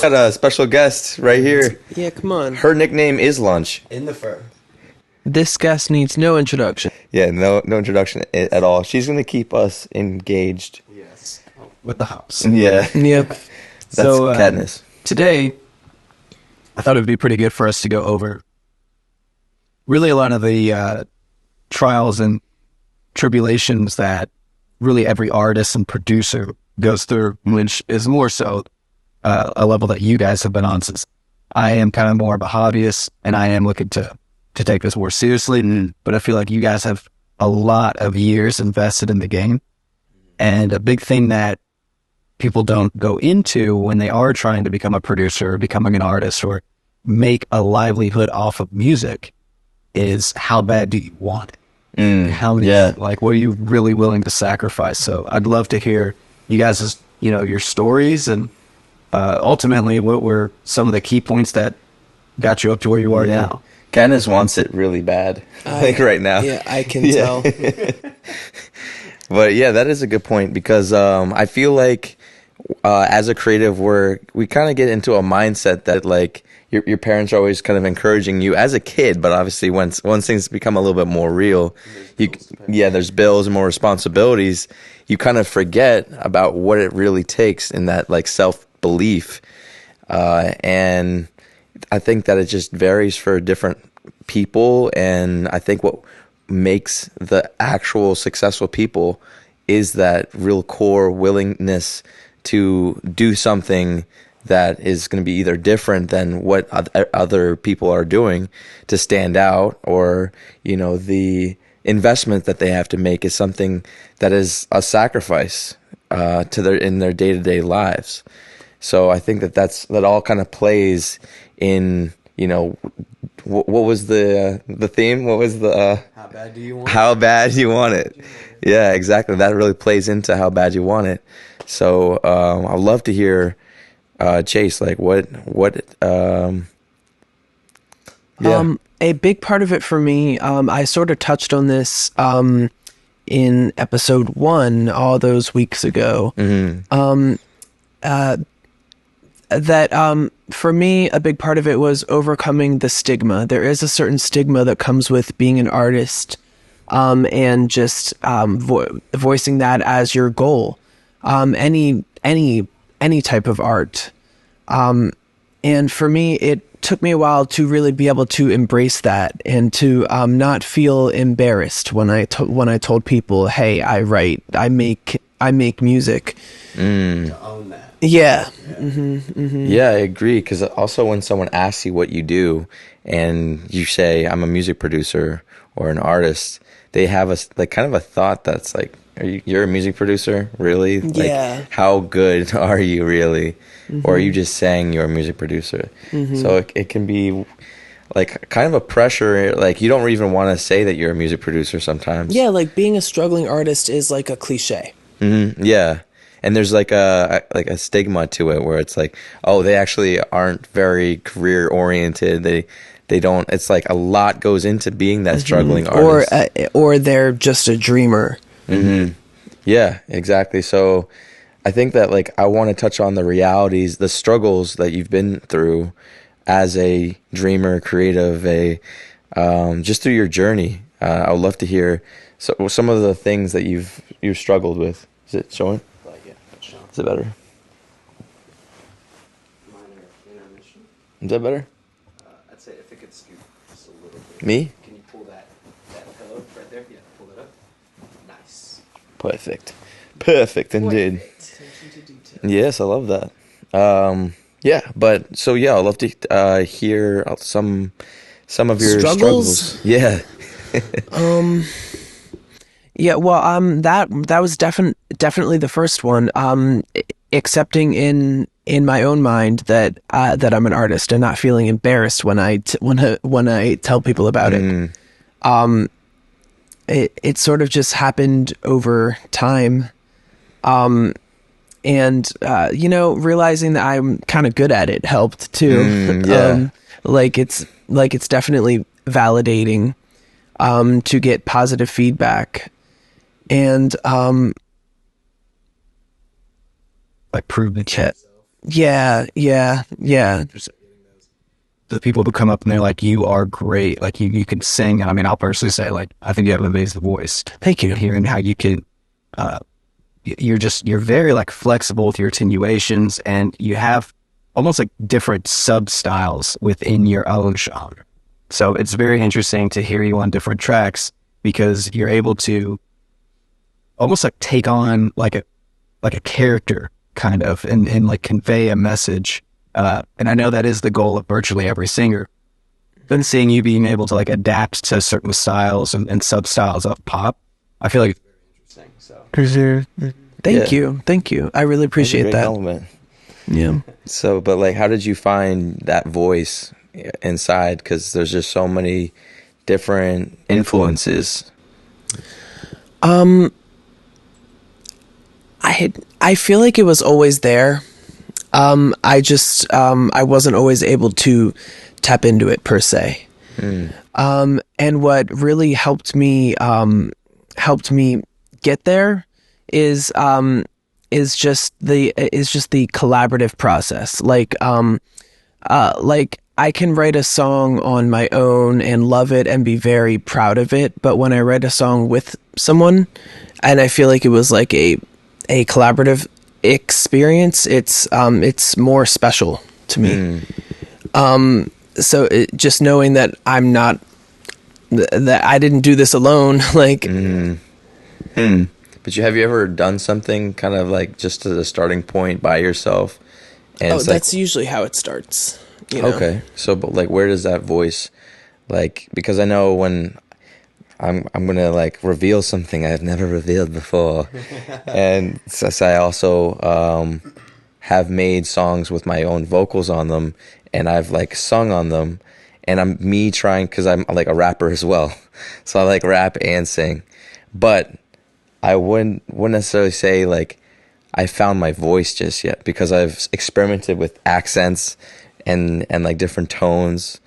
Got a special guest right here. Yeah, come on. Her nickname is Lunch. In the fur. This guest needs no introduction. Yeah, no introduction at all. She's gonna keep us engaged. Yes. With the house. Yeah, Yep. that's So, Katniss. Today, I thought it would be pretty good for us to go over really a lot of the trials and tribulations that really every artist and producer goes through, which is more so a level that you guys have been on, since I am kind of more of a hobbyist and I am looking to take this more seriously. But I feel like you guys have a lot of years invested in the game. And a big thing that people don't go into when they are trying to become a producer or becoming an artist or make a livelihood off of music is how bad do you want it? How many, like, what are you really willing to sacrifice? So I'd love to hear you guys' your stories, and ultimately what were some of the key points that got you up to where you are now. Katniss wants it really bad, like right now. Yeah, I can tell. But yeah, that is a good point, because I feel like as a creative, we kind of get into a mindset that like your parents are always kind of encouraging you as a kid, but obviously once things become a little bit more real, there's bills and more responsibilities, you kind of forget about what it really takes in that like self-belief. And I think that it just varies for different people, and I think what makes the actual successful people is that real core willingness to do something that is going to be either different than what other people are doing to stand out, or the investment that they have to make is something that is a sacrifice in their day-to-day lives. So I think that all kind of plays in, what was the theme? What was the How bad do you want it? How bad you want it? Yeah, exactly. That really plays into how bad you want it. So I'd love to hear Chase, like what a big part of it for me, I sort of touched on this in episode 1 all those weeks ago. That for me, a big part of it was overcoming the stigma. There is a certain stigma that comes with being an artist, and just voicing that as your goal. Any type of art. And for me, it took me a while to really be able to embrace that, and to not feel embarrassed when I told people, "Hey, I write, I make music." To own that. Yeah. Yeah, I agree. Because also when someone asks you what you do, and you say, "I'm a music producer" or an artist, they have kind of a thought that's like, you're a music producer? Really? Yeah. Like, how good are you really? Or are you just saying you're a music producer? So it can be like kind of a pressure, like you don't even want to say that you're a music producer sometimes. Yeah, like being a struggling artist is like a cliche. Yeah. And there's like a stigma to it, where it's like, oh, they actually aren't very career oriented. They don't. It's like a lot goes into being that struggling artist. Or they're just a dreamer. Yeah, exactly. So I think that like I want to touch on the realities, the struggles that you've been through as a dreamer, creative, just through your journey. I would love to hear some of the things that you've struggled with. Is it showing? Is it better? Is that better? I'd say if it could scoot just a little bit. Me? Can you pull that pillow right there? Yeah, pull it up. Nice. Perfect indeed. Attention to detail. Yes, I love that. I'd love to hear some of your struggles. Yeah. Yeah, well, that was definitely the first one. Accepting in my own mind that I'm an artist, and not feeling embarrassed when I tell people about it. It sort of just happened over time, and realizing that I'm kind of good at it helped too. It's definitely validating to get positive feedback. And Like prove it. Yeah, yeah, yeah. The people who come up and they're like, "You are great. Like you can sing." I mean, I'll personally say, like, I think you have an amazing voice. Thank you. Hearing how you can, you're very like flexible with your attenuations, and you have almost like different sub styles within your own genre. So it's very interesting to hear you on different tracks because you're able to almost like take on like a character kind of and like convey a message. And I know that is the goal of virtually every singer. Then seeing you being able to like adapt to certain styles and sub styles of pop, I feel like it's very interesting. So Thank you. I really appreciate That's a great that. compliment. Yeah. So, but like, how did you find that voice inside? Because there's just so many different influences. I feel like it was always there. I wasn't always able to tap into it per se. And what really helped me get there is just the collaborative process. Like I can write a song on my own and love it and be very proud of it, but when I write a song with someone, and I feel like it was like a collaborative experience, it's more special to me. So just knowing that I'm not that I didn't do this alone, like. But have you ever done something kind of like just as a starting point by yourself? And it's That's usually how it starts. You know? okay. So, but like, where does that voice, like, because I know when I'm gonna like reveal something I've never revealed before, and so I also have made songs with my own vocals on them, and I've like sung on them, and I'm me trying because I'm like a rapper as well, so I like rap and sing, but I wouldn't necessarily say like I found my voice just yet because I've experimented with accents and like different tones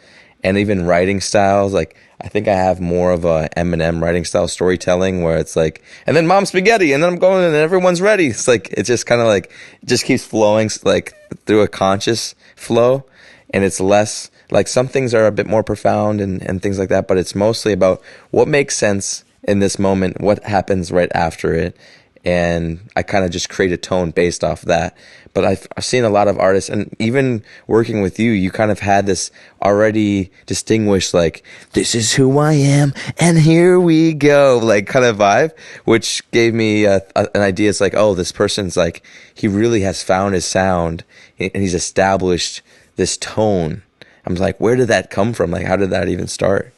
and even writing styles. Like I think I have more of a Eminem writing style storytelling where it's like, and then mom spaghetti, and then I'm going and everyone's ready. It's like it's just kind of like it just keeps flowing like through a conscious flow, and it's less like some things are a bit more profound and things like that, but it's mostly about what makes sense in this moment, what happens right after it, and I kind of just create a tone based off that. But I've seen a lot of artists, and even working with you, you kind of had this already distinguished, like, this is who I am, and here we go, like, kind of vibe, which gave me an idea. It's like, oh, this person's like, he really has found his sound, and he's established this tone. I'm like, where did that come from? Like, how did that even start?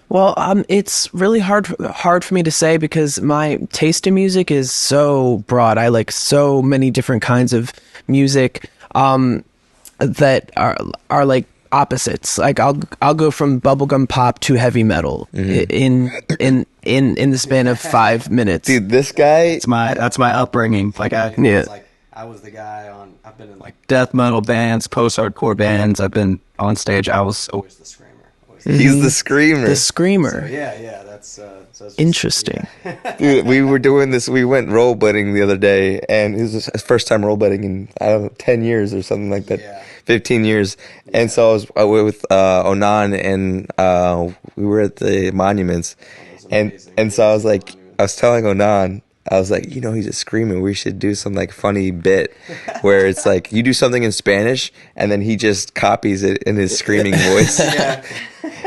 Well, it's really hard for me to say because my taste in music is so broad. I like so many different kinds of music that are like opposites. Like I'll go from bubblegum pop to heavy metal in the span of 5 minutes. Dude, this guy, that's my upbringing. Like I was the guy I've been in like death metal bands, post-hardcore bands. I've been on stage. I was always the screamer. he's the screamer. The screamer. So, yeah, that's so just, Interesting. Yeah. Dude, we were doing this. We went rollerblading the other day, and it was his first time rollerblading in, I don't know, 10 years or something like that. Yeah. 15 years. Yeah. And so I was with Onan, and we were at the monuments. And so I was like, I was telling Onan, I was like, you know, he's a screamer. We should do some like funny bit where it's like you do something in Spanish, and then he just copies it in his screaming voice. Yeah.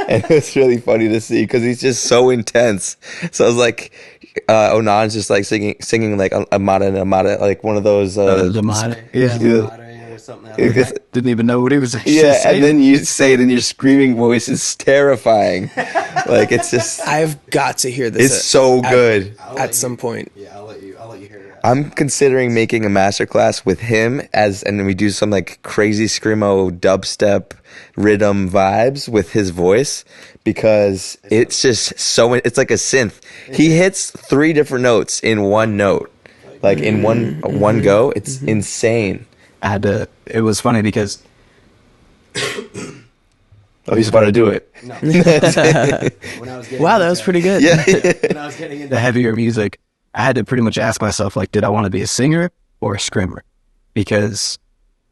And it's really funny to see because he's just so intense. So I was like, Onan's just like singing like Amada and Amada, like one of those. Amada. Yeah. Or something else. Didn't even know what he was saying. Yeah, and then you say it in your screaming voice. It's terrifying. Like it's just. I've got to hear this. It's so good. At some point. Yeah, I'll let you hear it. I'm considering making a masterclass with him and we do some like crazy screamo dubstep rhythm vibes with his voice because it's just so, it's like a synth. He hits 3 different notes in one note, like in one go. It's insane. It was funny because Oh, he's about to do it. no. Wow, that was pretty good. Yeah. When I was getting into heavier music, I had to pretty much ask myself, like, did I want to be a singer or a screamer? Because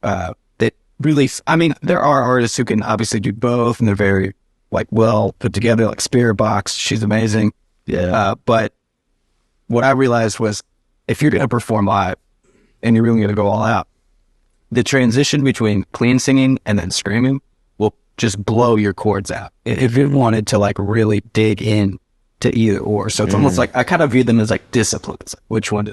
that really, I mean, there are artists who can obviously do both, and they're very like well put together, like Spirit Box. She's amazing. Yeah. But what I realized was, if you're going to perform live and you're really going to go all out, the transition between clean singing and then screaming will just blow your chords out if you wanted to like really dig in to either or. So it's almost like, I kind of view them as like disciplines. Which one?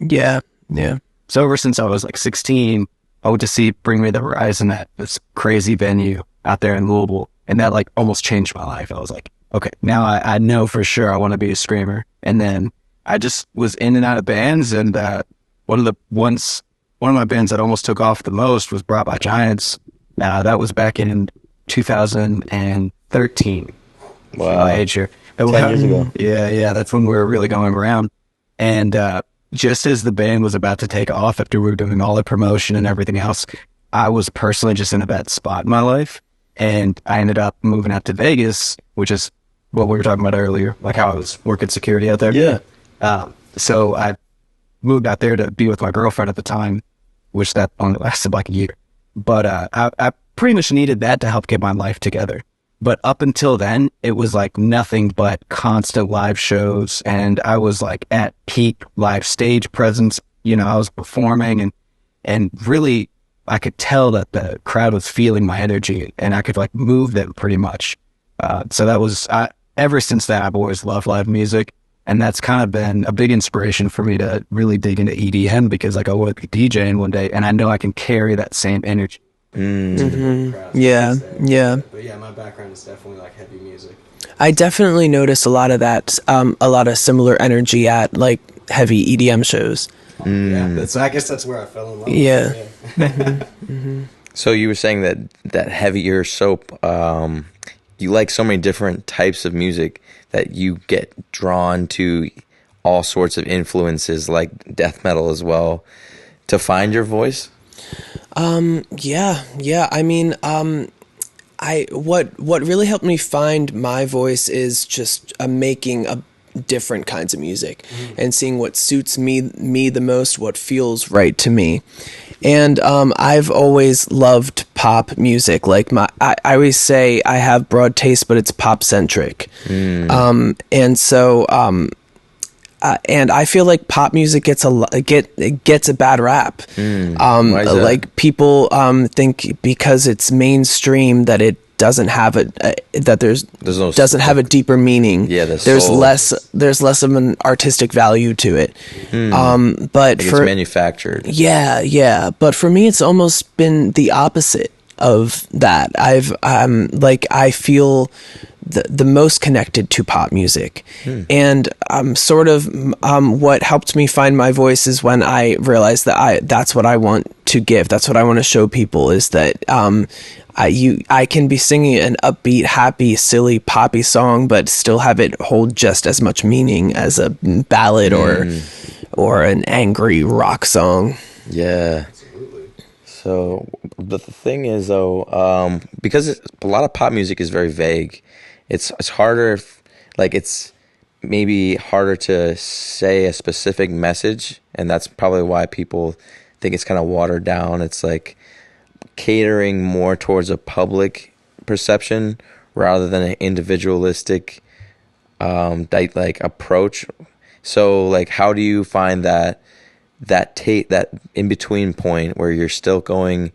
Yeah. Yeah. So ever since I was like 16, I went to see Bring Me the Horizon at this crazy venue out there in Louisville. And that like almost changed my life. I was like, okay, now I know for sure I want to be a screamer. And then I just was in and out of bands. And one of my bands that almost took off the most was Brought by Giants. That was back in 2013. Wow. My age here. 10 years ago. Yeah. That's when we were really going around. And just as the band was about to take off after we were doing all the promotion and everything else, I was personally just in a bad spot in my life. And I ended up moving out to Vegas, which is what we were talking about earlier, like how I was working security out there. Yeah. So I moved out there to be with my girlfriend at the time, which that only lasted like a year. But I pretty much needed that to help get my life together. But up until then, it was like nothing but constant live shows. And I was like at peak live stage presence. You know, I was performing and really I could tell that the crowd was feeling my energy and I could like move them pretty much. So that was, ever since that, I've always loved live music. And that's kind of been a big inspiration for me to really dig into EDM, because like I would be DJing one day and I know I can carry that same energy. Yeah. But yeah, my background is definitely like heavy music. I definitely noticed a lot of that, a lot of similar energy at like heavy EDM shows. Yeah, I guess that's where I fell in love. Yeah. So you were saying that heavier soap, you like so many different types of music that you get drawn to all sorts of influences like death metal as well to find your voice? Yeah. I mean, what really helped me find my voice is just making different kinds of music and seeing what suits me the most, what feels right to me. And I've always loved pop music. Like I always say I have broad taste, but it's pop centric. And so and I feel like pop music gets a bad rap. Why is that? Like people think because it's mainstream that it doesn't have doesn't have a deeper meaning. Yeah, there's less of an artistic value to it. But like it's manufactured. Yeah. But for me, it's almost been the opposite of that. I feel the most connected to pop music. And sort of what helped me find my voice is when I realized that that's what I want to give. That's what I want to show people, is that I can be singing an upbeat, happy, silly, poppy song, but still have it hold just as much meaning as a ballad or an angry rock song. Yeah. So, but the thing is, though, because a lot of pop music is very vague, it's harder, it's maybe harder to say a specific message, and that's probably why people think it's kind of watered down. It's like catering more towards a public perception rather than an individualistic approach. So how do you find that in between point where you're still going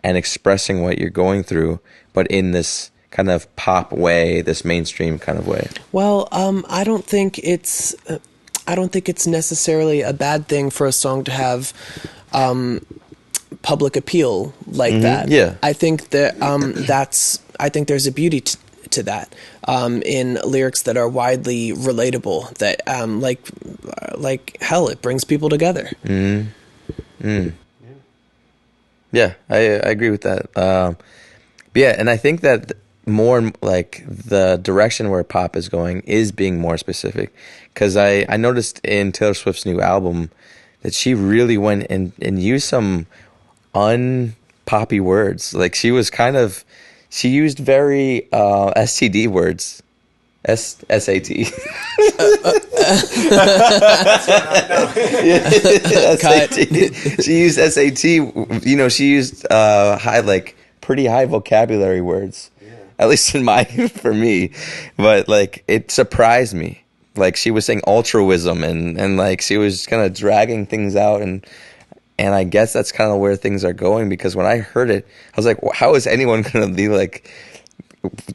and expressing what you're going through, but in this kind of pop way, this mainstream kind of way? Well, I don't think it's necessarily a bad thing for a song to have public appeal like that. Yeah, I think that I think there's a beauty to that in lyrics that are widely relatable. That like hell, it brings people together. Yeah, I agree with that. Yeah, and I think that more like the direction where pop is going is being more specific, because I noticed in Taylor Swift's new album that she really went and used some unpoppy words. Like she used very STD words SAT. SAT. She used SAT. You know, she used pretty high vocabulary words. Yeah. At least for me. But like it surprised me. Like she was saying altruism and like she was kind of dragging things out and I guess that's kind of where things are going, because when I heard it, I was like, well, how is anyone going to be like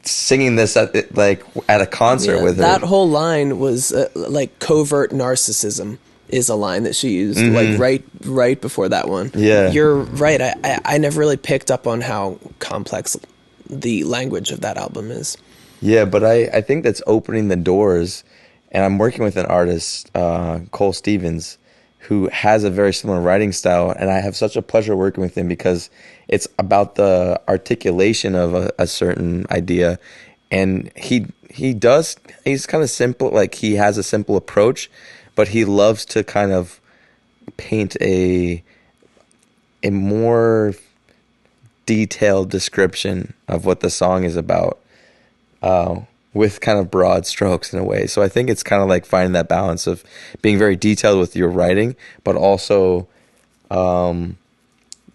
singing this at a concert with her? That whole line was like covert narcissism is a line that she used like right before that one. Yeah, you're right. I never really picked up on how complex the language of that album is. Yeah, but I think that's opening the doors, and I'm working with an artist, Cole Stevens, who has a very similar writing style, and I have such a pleasure working with him because it's about the articulation of a certain idea, and he's kind of simple, like he has a simple approach, but he loves to kind of paint a more detailed description of what the song is about, with kind of broad strokes in a way. So I think it's kind of like finding that balance of being very detailed with your writing, but also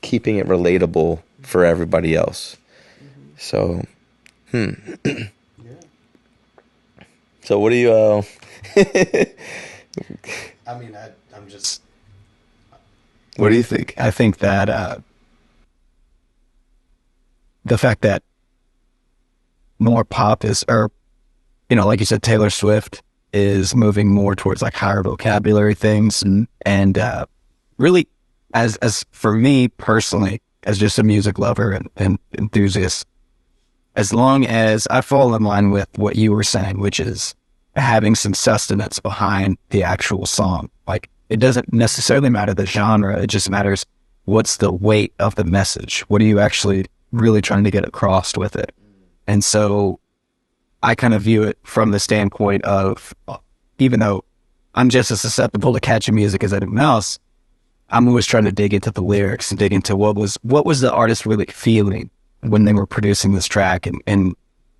keeping it relatable for everybody else. So, So what do you... I mean, I'm just... What do you think? I think that the fact that more pop is, or, you know, like you said, Taylor Swift is moving more towards like higher vocabulary things. And really, as for me personally, as just a music lover and enthusiast, as long as I fall in line with what you were saying, which is having some sustenance behind the actual song. Like, it doesn't necessarily matter the genre. It just matters what's the weight of the message. What are you actually really trying to get across with it? And so I kind of view it from the standpoint of, even though I'm just as susceptible to catchy music as anyone else, I'm always trying to dig into the lyrics and dig into what was the artist really feeling when they were producing this track. And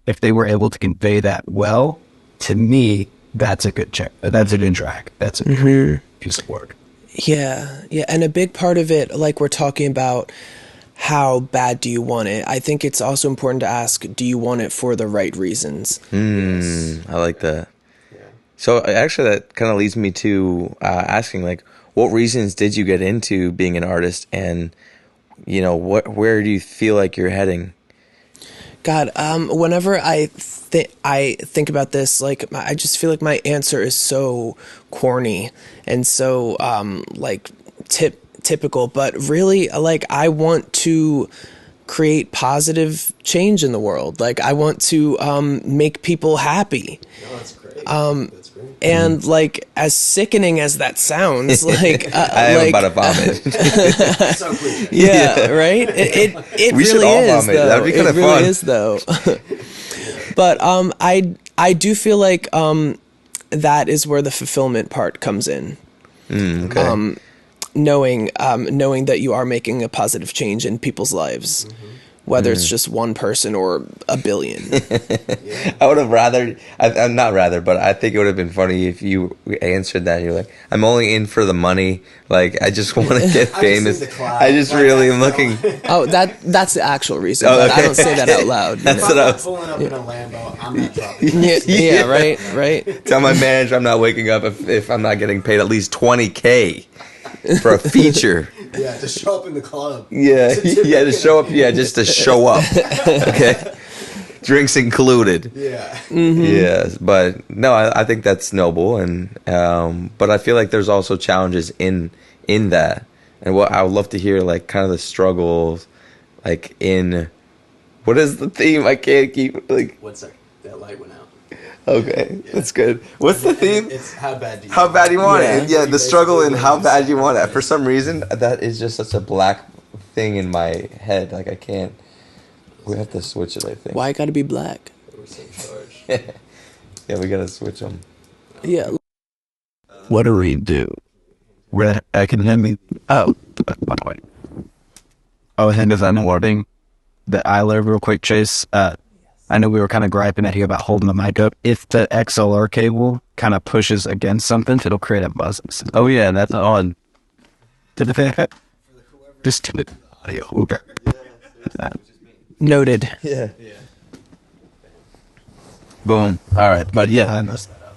if they were able to convey that well, to me, that's a good check. That's a good track. That's a good piece of work. Yeah. And a big part of it, like we're talking about, how bad do you want it? I think it's also important to ask, do you want it for the right reasons? I like that. Yeah. So actually that kind of leads me to asking, like, what reasons did you get into being an artist, and, you know, where do you feel like you're heading? God, whenever I think about this, like, I just feel like my answer is so corny and so typical, but really, like, I want to create positive change in the world. Like, I want to make people happy. Oh, that's great. That's great. And like, as sickening as that sounds, like I am about to vomit. So cliche. Yeah, right. It we really should all is. Vomit. Though. That'd be kind of really fun. Is though. But I do feel like that is where the fulfillment part comes in. Okay. Knowing that you are making a positive change in people's lives, whether it's just one person or a billion. I would have rather, I'm not rather, but I think it would have been funny if you answered that. You're like, I'm only in for the money. Like, I just want to get famous. I just really am looking. Oh, that's the actual reason. But I don't say that out loud. That's If what I'm pulling up in a Lambo, I'm not dropping. Yeah, right. Tell my manager I'm not waking up if I'm not getting paid at least $20K for a feature. Yeah, to show up in the club. Yeah, to show up. Yeah, just to show up. Okay, drinks included. Yeah. Yeah, but no, I think that's noble, and but I feel like there's also challenges in that, and what I would love to hear, like, kind of the struggles, like, in what is the theme? I can't keep, like. 1 second, that light went out. Okay, that's good. What's the theme? It's how bad do you want Yeah. it? Yeah, the struggle in how bad you want it. For some reason, that is just such a black thing in my head. Like, I can't. We have to switch it, I think. Why it gotta be black? We're so charged. Yeah, we gotta switch them. Yeah. What do we do? I can hand me. Oh, by the way. Oh, hand is that wording that I learned real quick, Chase. I know we were kind of griping at you about holding the mic up. If the XLR cable kind of pushes against something, it'll create a buzz. Oh yeah, that's on. Just do it. Audio. Noted. Yeah. Boom. All right, but yeah, I messed that up.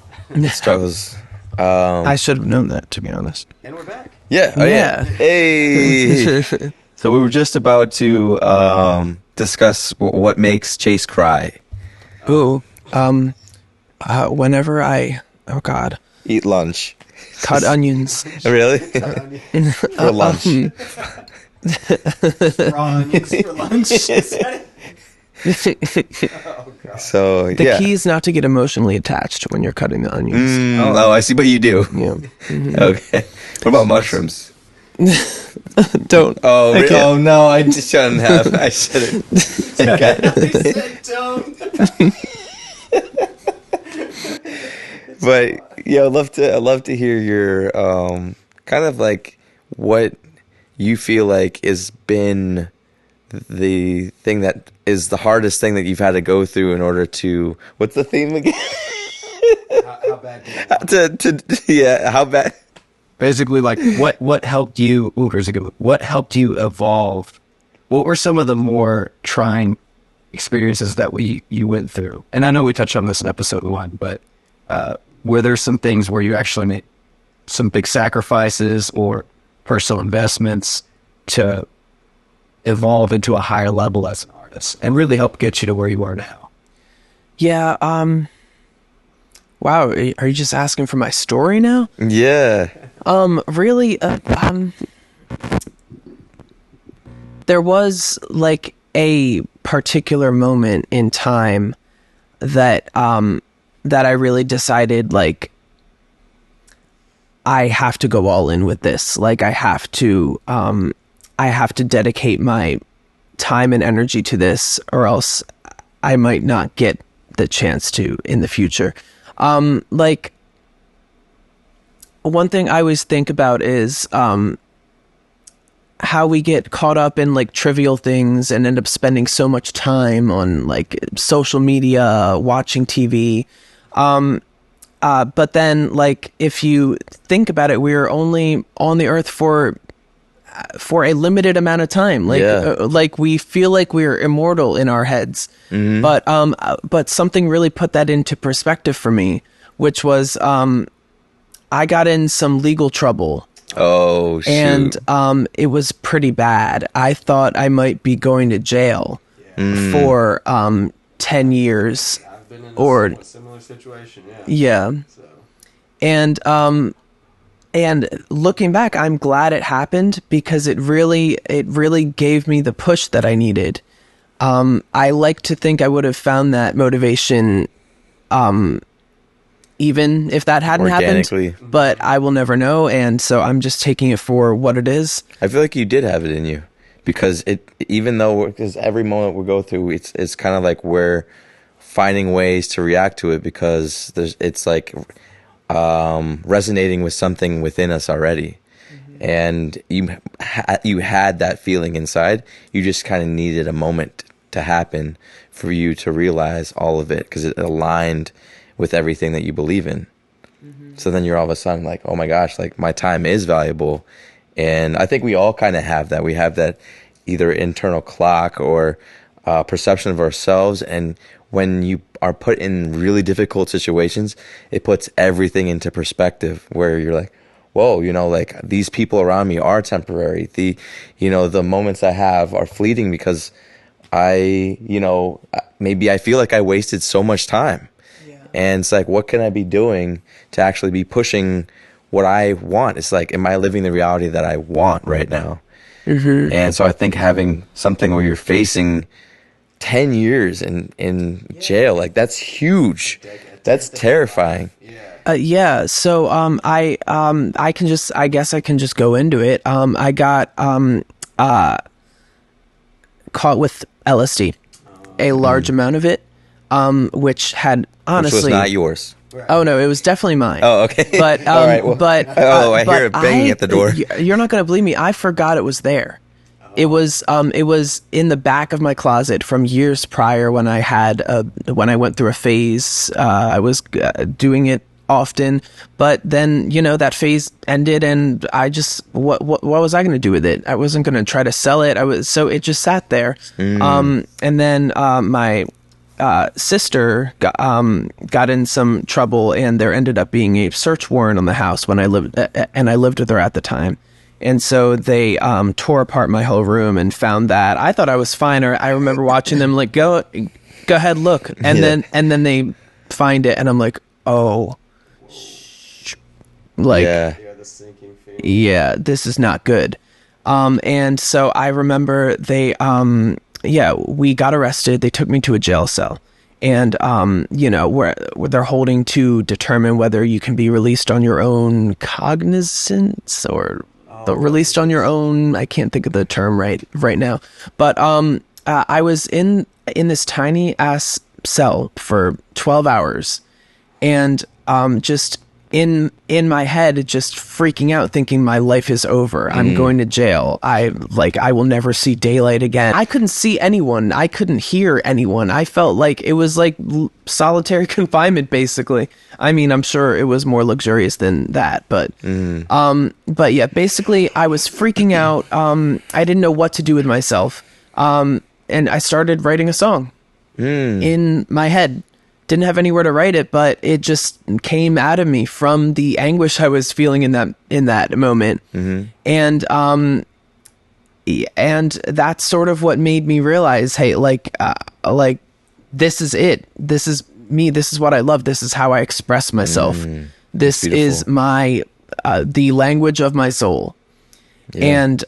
that was. I should have known that, to be honest. And we're back. Yeah. Oh yeah. Hey. So we were just about to discuss what makes Chase cry. Ooh. Whenever oh God, Eat lunch. cut onions. Really? For lunch. For lunch. So The yeah. key is not to get emotionally attached when you're cutting the onions. Oh, I see what you do. Yeah. Okay. What about mushrooms? Don't. Oh, I can't. oh no! I just shouldn't have. I shouldn't. Okay. But yeah, I'd love to hear your kind of like what you feel like has been the thing that is the hardest thing that you've had to go through in order to. What's the theme again? How bad did it How bad? Basically, like what helped you? Ooh, here's a good one. What helped you evolve? What were some of the more trying experiences that you went through? And I know we touched on this in episode 1, but were there some things where you actually made some big sacrifices or personal investments to evolve into a higher level as an artist and really help get you to where you are now? Yeah. Wow. Are you just asking for my story now? Yeah. Really, there was like a particular moment in time that I really decided like I have to go all in with this. Like I have to dedicate my time and energy to this, or else I might not get the chance to in the future. Like one thing I always think about is how we get caught up in like trivial things and end up spending so much time on like social media, watching TV. But then like if you think about it, we're only on the earth for a limited amount of time. Like like we feel like we're immortal in our heads. Mm-hmm. But something really put that into perspective for me, which was I got in some legal trouble. Oh, shoot. And it was pretty bad. I thought I might be going to jail for 10 years. Yeah, I've been in a similar situation. Yeah. So. And looking back, I'm glad it happened because it really gave me the push that I needed. I like to think I would have found that motivation even if that hadn't happened, but I will never know, and so I'm just taking it for what it is. I feel like you did have it in you, because because every moment we go through, it's kind of like we're finding ways to react to it, because it's like resonating with something within us already. Mm-hmm. And you had that feeling inside. You just kind of needed a moment to happen for you to realize all of it, because it aligned with everything that you believe in. Mm-hmm. So then you're all of a sudden like, oh my gosh, like my time is valuable. And I think we all kind of have that. We have that either internal clock or perception of ourselves. And when you are put in really difficult situations, it puts everything into perspective, where you're like, whoa, like these people around me are temporary. The moments I have are fleeting, because maybe I feel like I wasted so much time. And it's like, what can I be doing to actually be pushing what I want? It's like, am I living the reality that I want right now? Mm-hmm. And so I think having something where you're facing 10 years in jail, like that's huge. That's terrifying. Yeah. So I guess I can just go into it. I got caught with LSD, a large amount of it. Which had honestly, which was not yours. Oh no, it was definitely mine. Oh, okay. But all right, well, I hear it banging at the door. You're not gonna believe me. I forgot it was there. It was in the back of my closet from years prior when when I went through a phase. I was doing it often, but then that phase ended, and I just what was I going to do with it? I wasn't going to try to sell it. So it just sat there. And then my sister got in some trouble, and there ended up being a search warrant on the house when I lived with her at the time. And so they tore apart my whole room and found that. I thought I was fine. Or I remember watching them like, go ahead, look. And then they find it, and I'm like, oh, like, The sinking feeling. yeah, this is not good. And so I remember we got arrested. They took me to a jail cell. And, where they're holding to determine whether you can be released on your own cognizance or released on your own. I can't think of the term right now. But I was in this tiny ass cell for 12 hours, and just in my head, just freaking out, thinking my life is over. I'm going to jail. I will never see daylight again. I couldn't see anyone. I couldn't hear anyone. I felt like it was like solitary confinement, basically. I mean, I'm sure it was more luxurious than that, but yeah, basically I was freaking out. I didn't know what to do with myself. And I started writing a song in my head. Didn't have anywhere to write it, but it just came out of me from the anguish I was feeling in that moment. And that's sort of what made me realize, hey, like this is it. This is me. This is what I love. This is how I express myself. This is my the language of my soul. And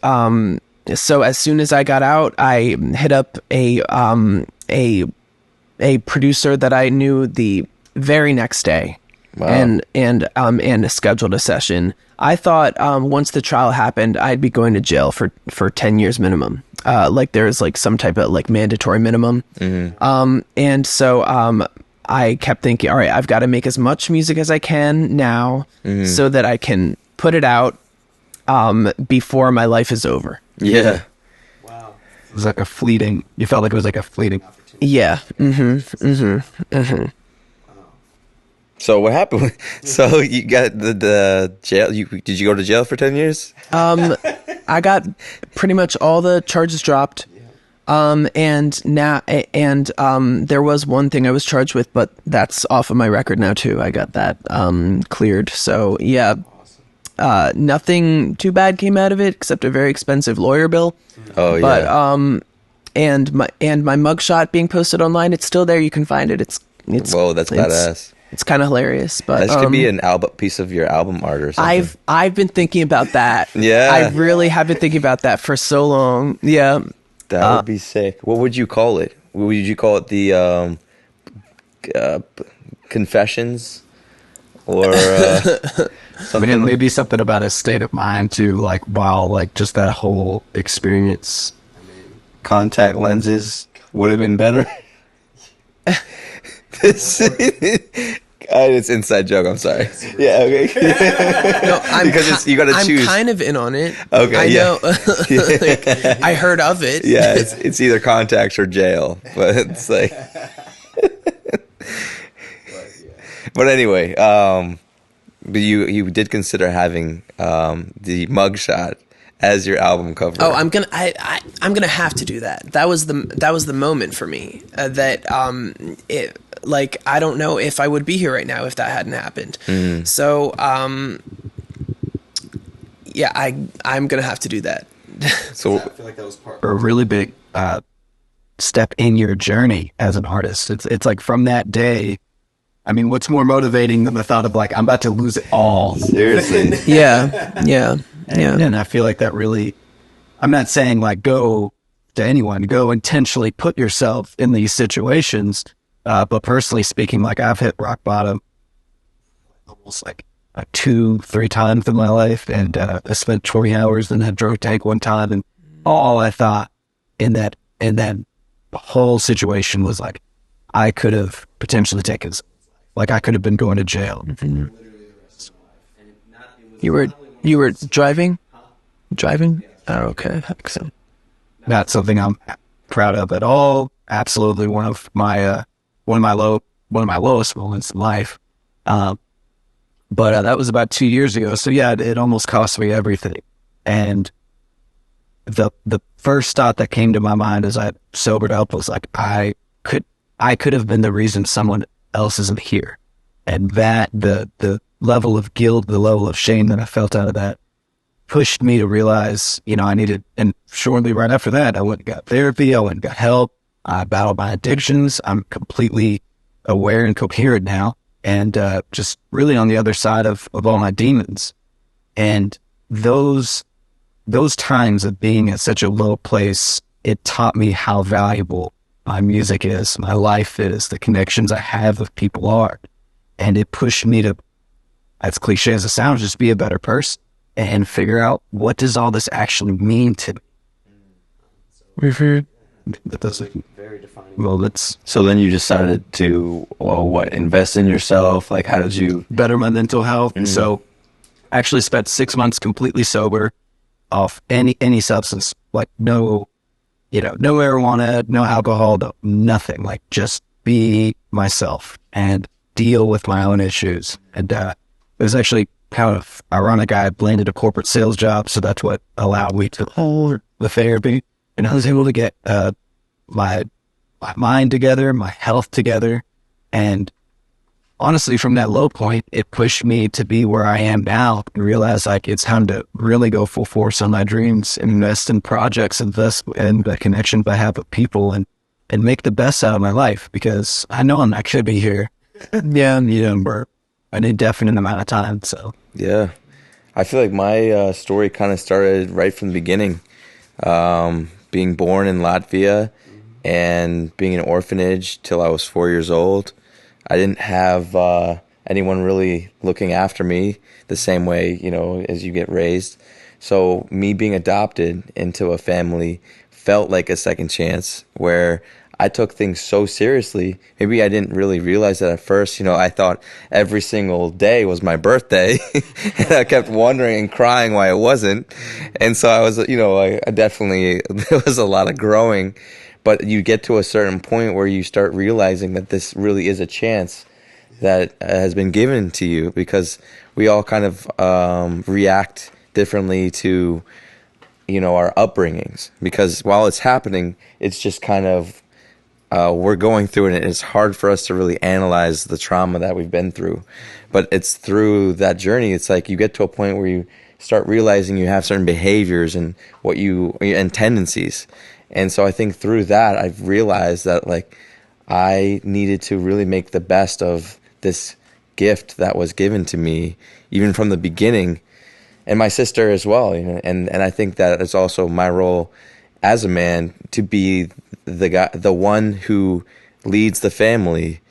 so as soon as I got out, I hit up a producer that I knew the very next day. Wow. And scheduled a session. I thought once the trial happened, I'd be going to jail for 10 years minimum. Like there's like some type of like mandatory minimum. And so I kept thinking, all right, I've got to make as much music as I can now so that I can put it out before my life is over. Yeah. Wow. It was like you felt like it was like a fleeting. Yeah. So what happened? So you got the jail. Did you go to jail for 10 years? I got pretty much all the charges dropped. And there was one thing I was charged with, but that's off of my record now too. I got that cleared. So yeah, nothing too bad came out of it except a very expensive lawyer bill. Oh yeah. But and my mugshot being posted online, it's still there. You can find it. It's whoa, that's badass. It's kind of hilarious, but that could be an piece of your album art or something. I've been thinking about that. Yeah, I really have been thinking about that for so long. Yeah, that would be sick. What would you call it? Would you call it the Confessions or something? Maybe something about a state of mind too, like while like just that whole experience. Contact lenses would have been better. It's inside joke. I'm sorry. Yeah. Okay. No, because you got to choose. I'm kind of in on it. Okay. I know. Like, I heard of it. Yeah. It's either contacts or jail, but it's like. But anyway, but you did consider having the mugshot as your album cover. Oh, I'm gonna have to do that. That was the moment for me. I don't know if I would be here right now if that hadn't happened. So, yeah, I'm gonna have to do that. So I feel like that was a really big step in your journey as an artist. It's like from that day. I mean, what's more motivating than the thought of like I'm about to lose it all? Seriously. Yeah. And I feel like that really, I'm not saying like go to anyone, go intentionally put yourself in these situations. But personally speaking, like I've hit rock bottom almost like 2-3 times in my life. And I spent 20 hours in a drug tank one time. And all I thought in that whole situation was like, I could have potentially taken, like I could have been going to jail. You were driving? Oh, okay. not something I'm proud of at all. Absolutely one of my lowest moments in life. But that was about 2 years ago. So yeah, it almost cost me everything. And the first thought that came to my mind as I sobered up was like, I could have been the reason someone else isn't here. And that the level of guilt, the level of shame that I felt out of that pushed me to realize, I needed, and shortly right after that, I went and got therapy, I went and got help, I battled my addictions. I'm completely aware and coherent now, and just really on the other side of all my demons. And those times of being at such a low place, it taught me how valuable my music is, my life is, the connections I have with people are. And it pushed me to, as cliche as it sounds, just be a better person and figure out, what does all this actually mean to me? We've heard. That's Very defining. well, that's So then you decided to, invest in yourself? Like, how did you? better my mental health. So I actually spent 6 months completely sober off any substance, like no marijuana, no alcohol, nothing, like just be myself and deal with my own issues. And it was actually kind of ironic. I landed a corporate sales job, so that's what allowed me to hold the therapy. And I was able to get my mind together, my health together. And honestly, from that low point, it pushed me to be where I am now and realize like it's time to really go full force on my dreams, invest in projects, invest in the connections I have with people, and make the best out of my life, because I know I could be here. Yeah, for an indefinite amount of time. So Yeah, I feel like my story kind of started right from the beginning. Being born in Latvia and being in an orphanage till I was 4 years old. I didn't have anyone really looking after me the same way, as you get raised. So me being adopted into a family felt like a second chance, where I took things so seriously. Maybe I didn't really realize that at first. I thought every single day was my birthday. And I kept wondering and crying why it wasn't. And so I was, I definitely, there was a lot of growing. But you get to a certain point where you start realizing that this really is a chance that has been given to you, because we all kind of react differently to, our upbringings. Because while it's happening, it's just kind of, we're going through it, and it's hard for us to really analyze the trauma that we've been through. But it's through that journey, it's like you get to a point where you start realizing you have certain behaviors and and tendencies. And so I think through that, I've realized that like I needed to really make the best of this gift that was given to me, even from the beginning, and my sister as well. And I think that it's also my role as a man to be the one who leads the family.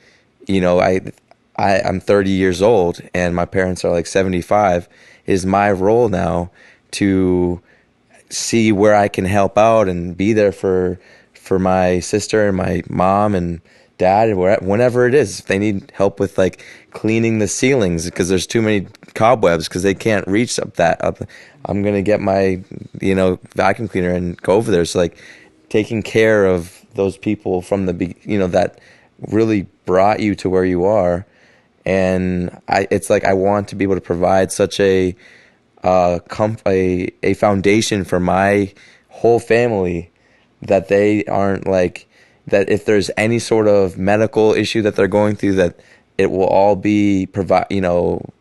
I'm 30 years old and my parents are like 75. It is my role now to see where I can help out and be there for my sister and my mom and dad, whenever it is. If they need help with like cleaning the ceilings because there's too many cobwebs because they can't reach up, I'm gonna get my vacuum cleaner and go over there. So like taking care of those people from the that really brought you to where you are. And it's like I want to be able to provide such a foundation for my whole family, that they aren't like that. If there's any sort of medical issue that they're going through, that it will all be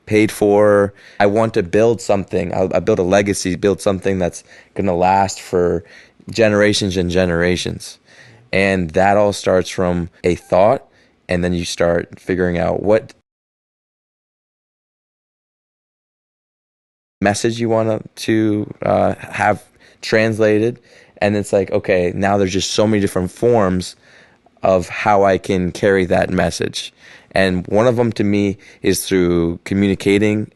paid for. I want to build something. I build a legacy, build something that's gonna last for generations and generations. And that all starts from a thought, and then you start figuring out what message you want to have translated. And it's like, okay, now there's just so many different forms of how I can carry that message. And one of them to me is through communicating,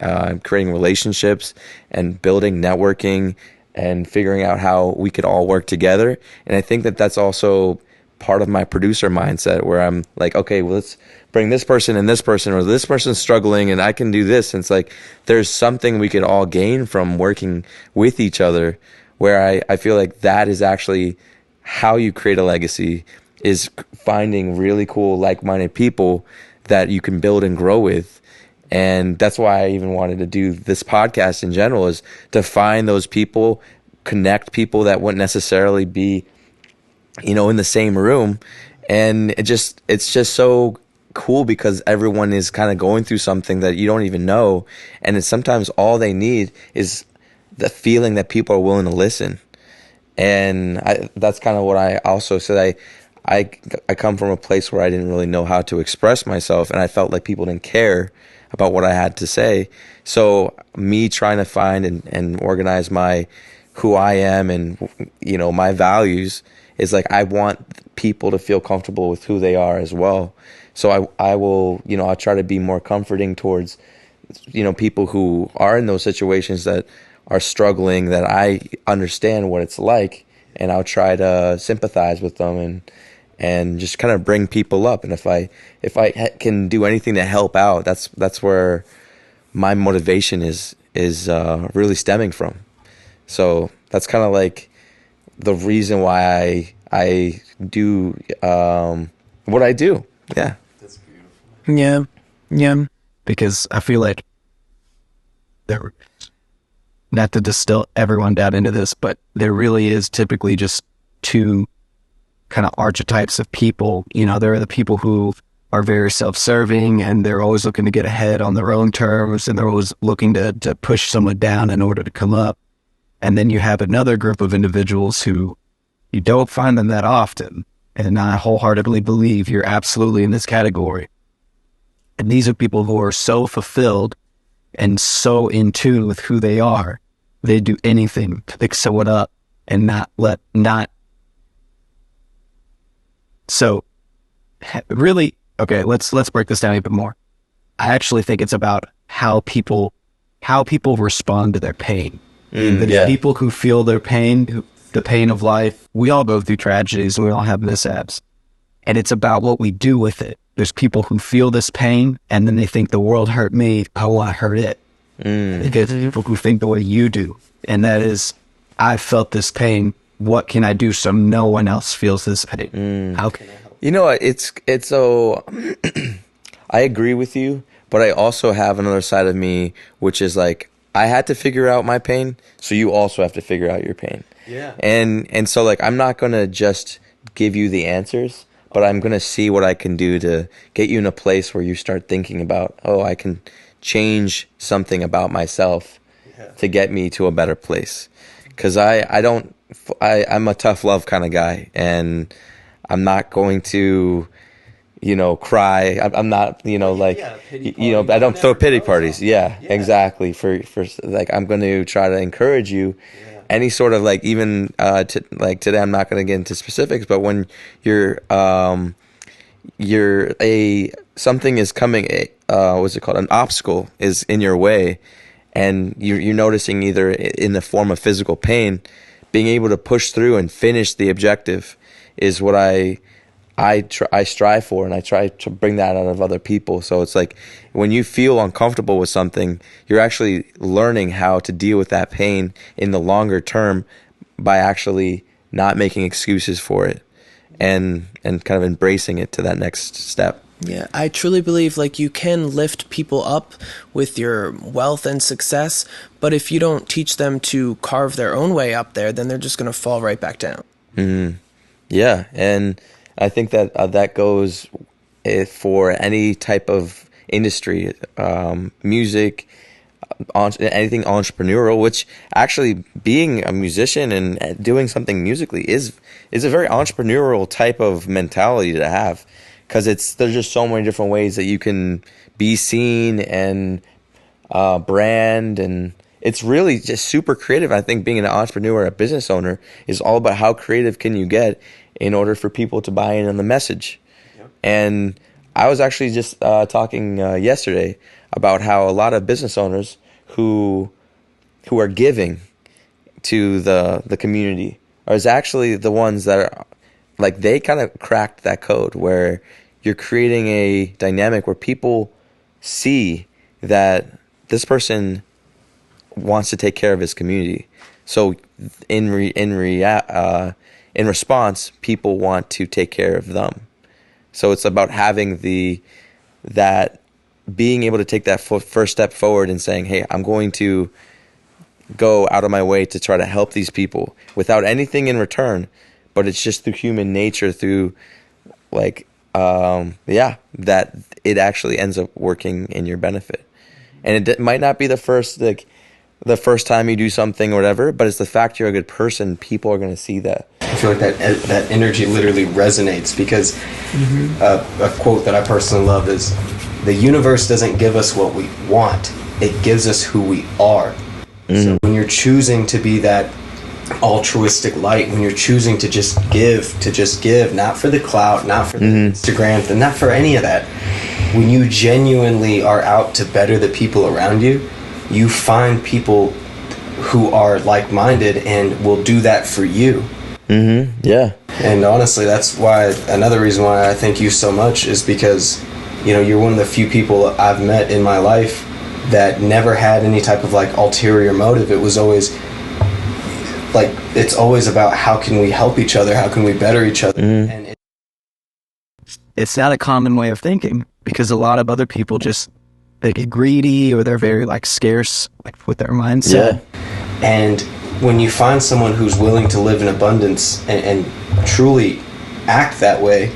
creating relationships and building networking and figuring out how we could all work together. And I think that that's also part of my producer mindset, where I'm like, okay, well, let's bring this person and this person, or this person's struggling and I can do this. And it's like there's something we could all gain from working with each other, where I feel like that is actually how you create a legacy, is finding really cool, like-minded people that you can build and grow with. And that's why I even wanted to do this podcast in general, is to find those people, connect people that wouldn't necessarily be, in the same room. And it's just so cool because everyone is kind of going through something that you don't even know. And it's sometimes all they need is the feeling that people are willing to listen. And that's kind of what I also said. I come from a place where I didn't really know how to express myself, and I felt like people didn't care about what I had to say. So me trying to find and organize who I am and, my values is like, I want people to feel comfortable with who they are as well. So I will, I'll try to be more comforting towards, people who are in those situations that are struggling, that I understand what it's like, and I'll try to sympathize with them and just kind of bring people up. And if I can do anything to help out, that's where my motivation is really stemming from. So that's kind of like the reason why I do what I do. Yeah. That's beautiful. Yeah. Because I feel like there, not to distill everyone down into this, but there really is typically just two kind of archetypes of people. There are the people who are very self-serving and they're always looking to get ahead on their own terms, and they're always looking to push someone down in order to come up. And then you have another group of individuals who you don't find them that often. And I wholeheartedly believe you're absolutely in this category. And these are people who are so fulfilled and so in tune with who they are. They do anything to pick someone up and So really, okay, let's break this down a bit more. I actually think it's about how people respond to their pain. The people who feel their pain, the pain of life, we all go through tragedies, we all have mishaps. And it's about what we do with it. There's people who feel this pain and then they think the world hurt me, oh, I hurt it. There's people who think the way you do. And that is, I felt this pain. What can I do so no one else feels this pain? How can I help? It's so, I agree with you, but I also have another side of me, which is like, I had to figure out my pain, so you also have to figure out your pain. Yeah. And so like, I'm not going to just give you the answers, but I'm going to see what I can do to get you in a place where you start thinking about, oh, I can change something about myself to get me to a better place. Because I'm a tough love kind of guy, and I'm not going to, cry. I'm not, I don't throw pity parties. Yeah, exactly. For like, I'm going to try to encourage you. Any sort of like, even like today, I'm not going to get into specifics, but when something is coming, what's it called? An obstacle is in your way, and you're noticing either in the form of physical pain, being able to push through and finish the objective is what I strive for, and I try to bring that out of other people. So it's like, when you feel uncomfortable with something, you're actually learning how to deal with that pain in the longer term by actually not making excuses for it and kind of embracing it to that next step. Yeah, I truly believe like you can lift people up with your wealth and success, but if you don't teach them to carve their own way up there, then they're just going to fall right back down. Mm-hmm. Yeah, and I think that that goes for any type of industry, music, anything entrepreneurial, which actually being a musician and doing something musically is a very entrepreneurial type of mentality to have. Because there's just so many different ways that you can be seen and brand, and it's really just super creative. I think being an entrepreneur, a business owner, is all about how creative can you get in order for people to buy in on the message. Yep. And I was actually just talking yesterday about how a lot of business owners who are giving to the community is actually the ones that are like, they kind of cracked that code where you're creating a dynamic where people see that this person wants to take care of his community. So in response, people want to take care of them. So it's about having that being able to take that first step forward and saying, hey, I'm going to go out of my way to try to help these people without anything in return, but it's just through human nature, through like, that it actually ends up working in your benefit. And it might not be the first time you do something or whatever, but it's the fact you're a good person. People are going to see that. I feel like that energy literally resonates because a quote that I personally love is, the universe doesn't give us what we want, it gives us who we are. So when you're choosing to be that altruistic light, when you're choosing to just give, not for the clout, not for the Instagram, not for any of that, when you genuinely are out to better the people around you, you find people who are like-minded and will do that for you. Yeah. And honestly, that's why, another reason why I thank you so much is because, you know, you're one of the few people I've met in my life that never had any type of like ulterior motive. It was always like, it's always about how can we help each other, how can we better each other. And It's not a common way of thinking, because a lot of other people just, they get greedy, or they're very like scarce, like with their mindset. Yeah. And when you find someone who's willing to live in abundance and truly act that way,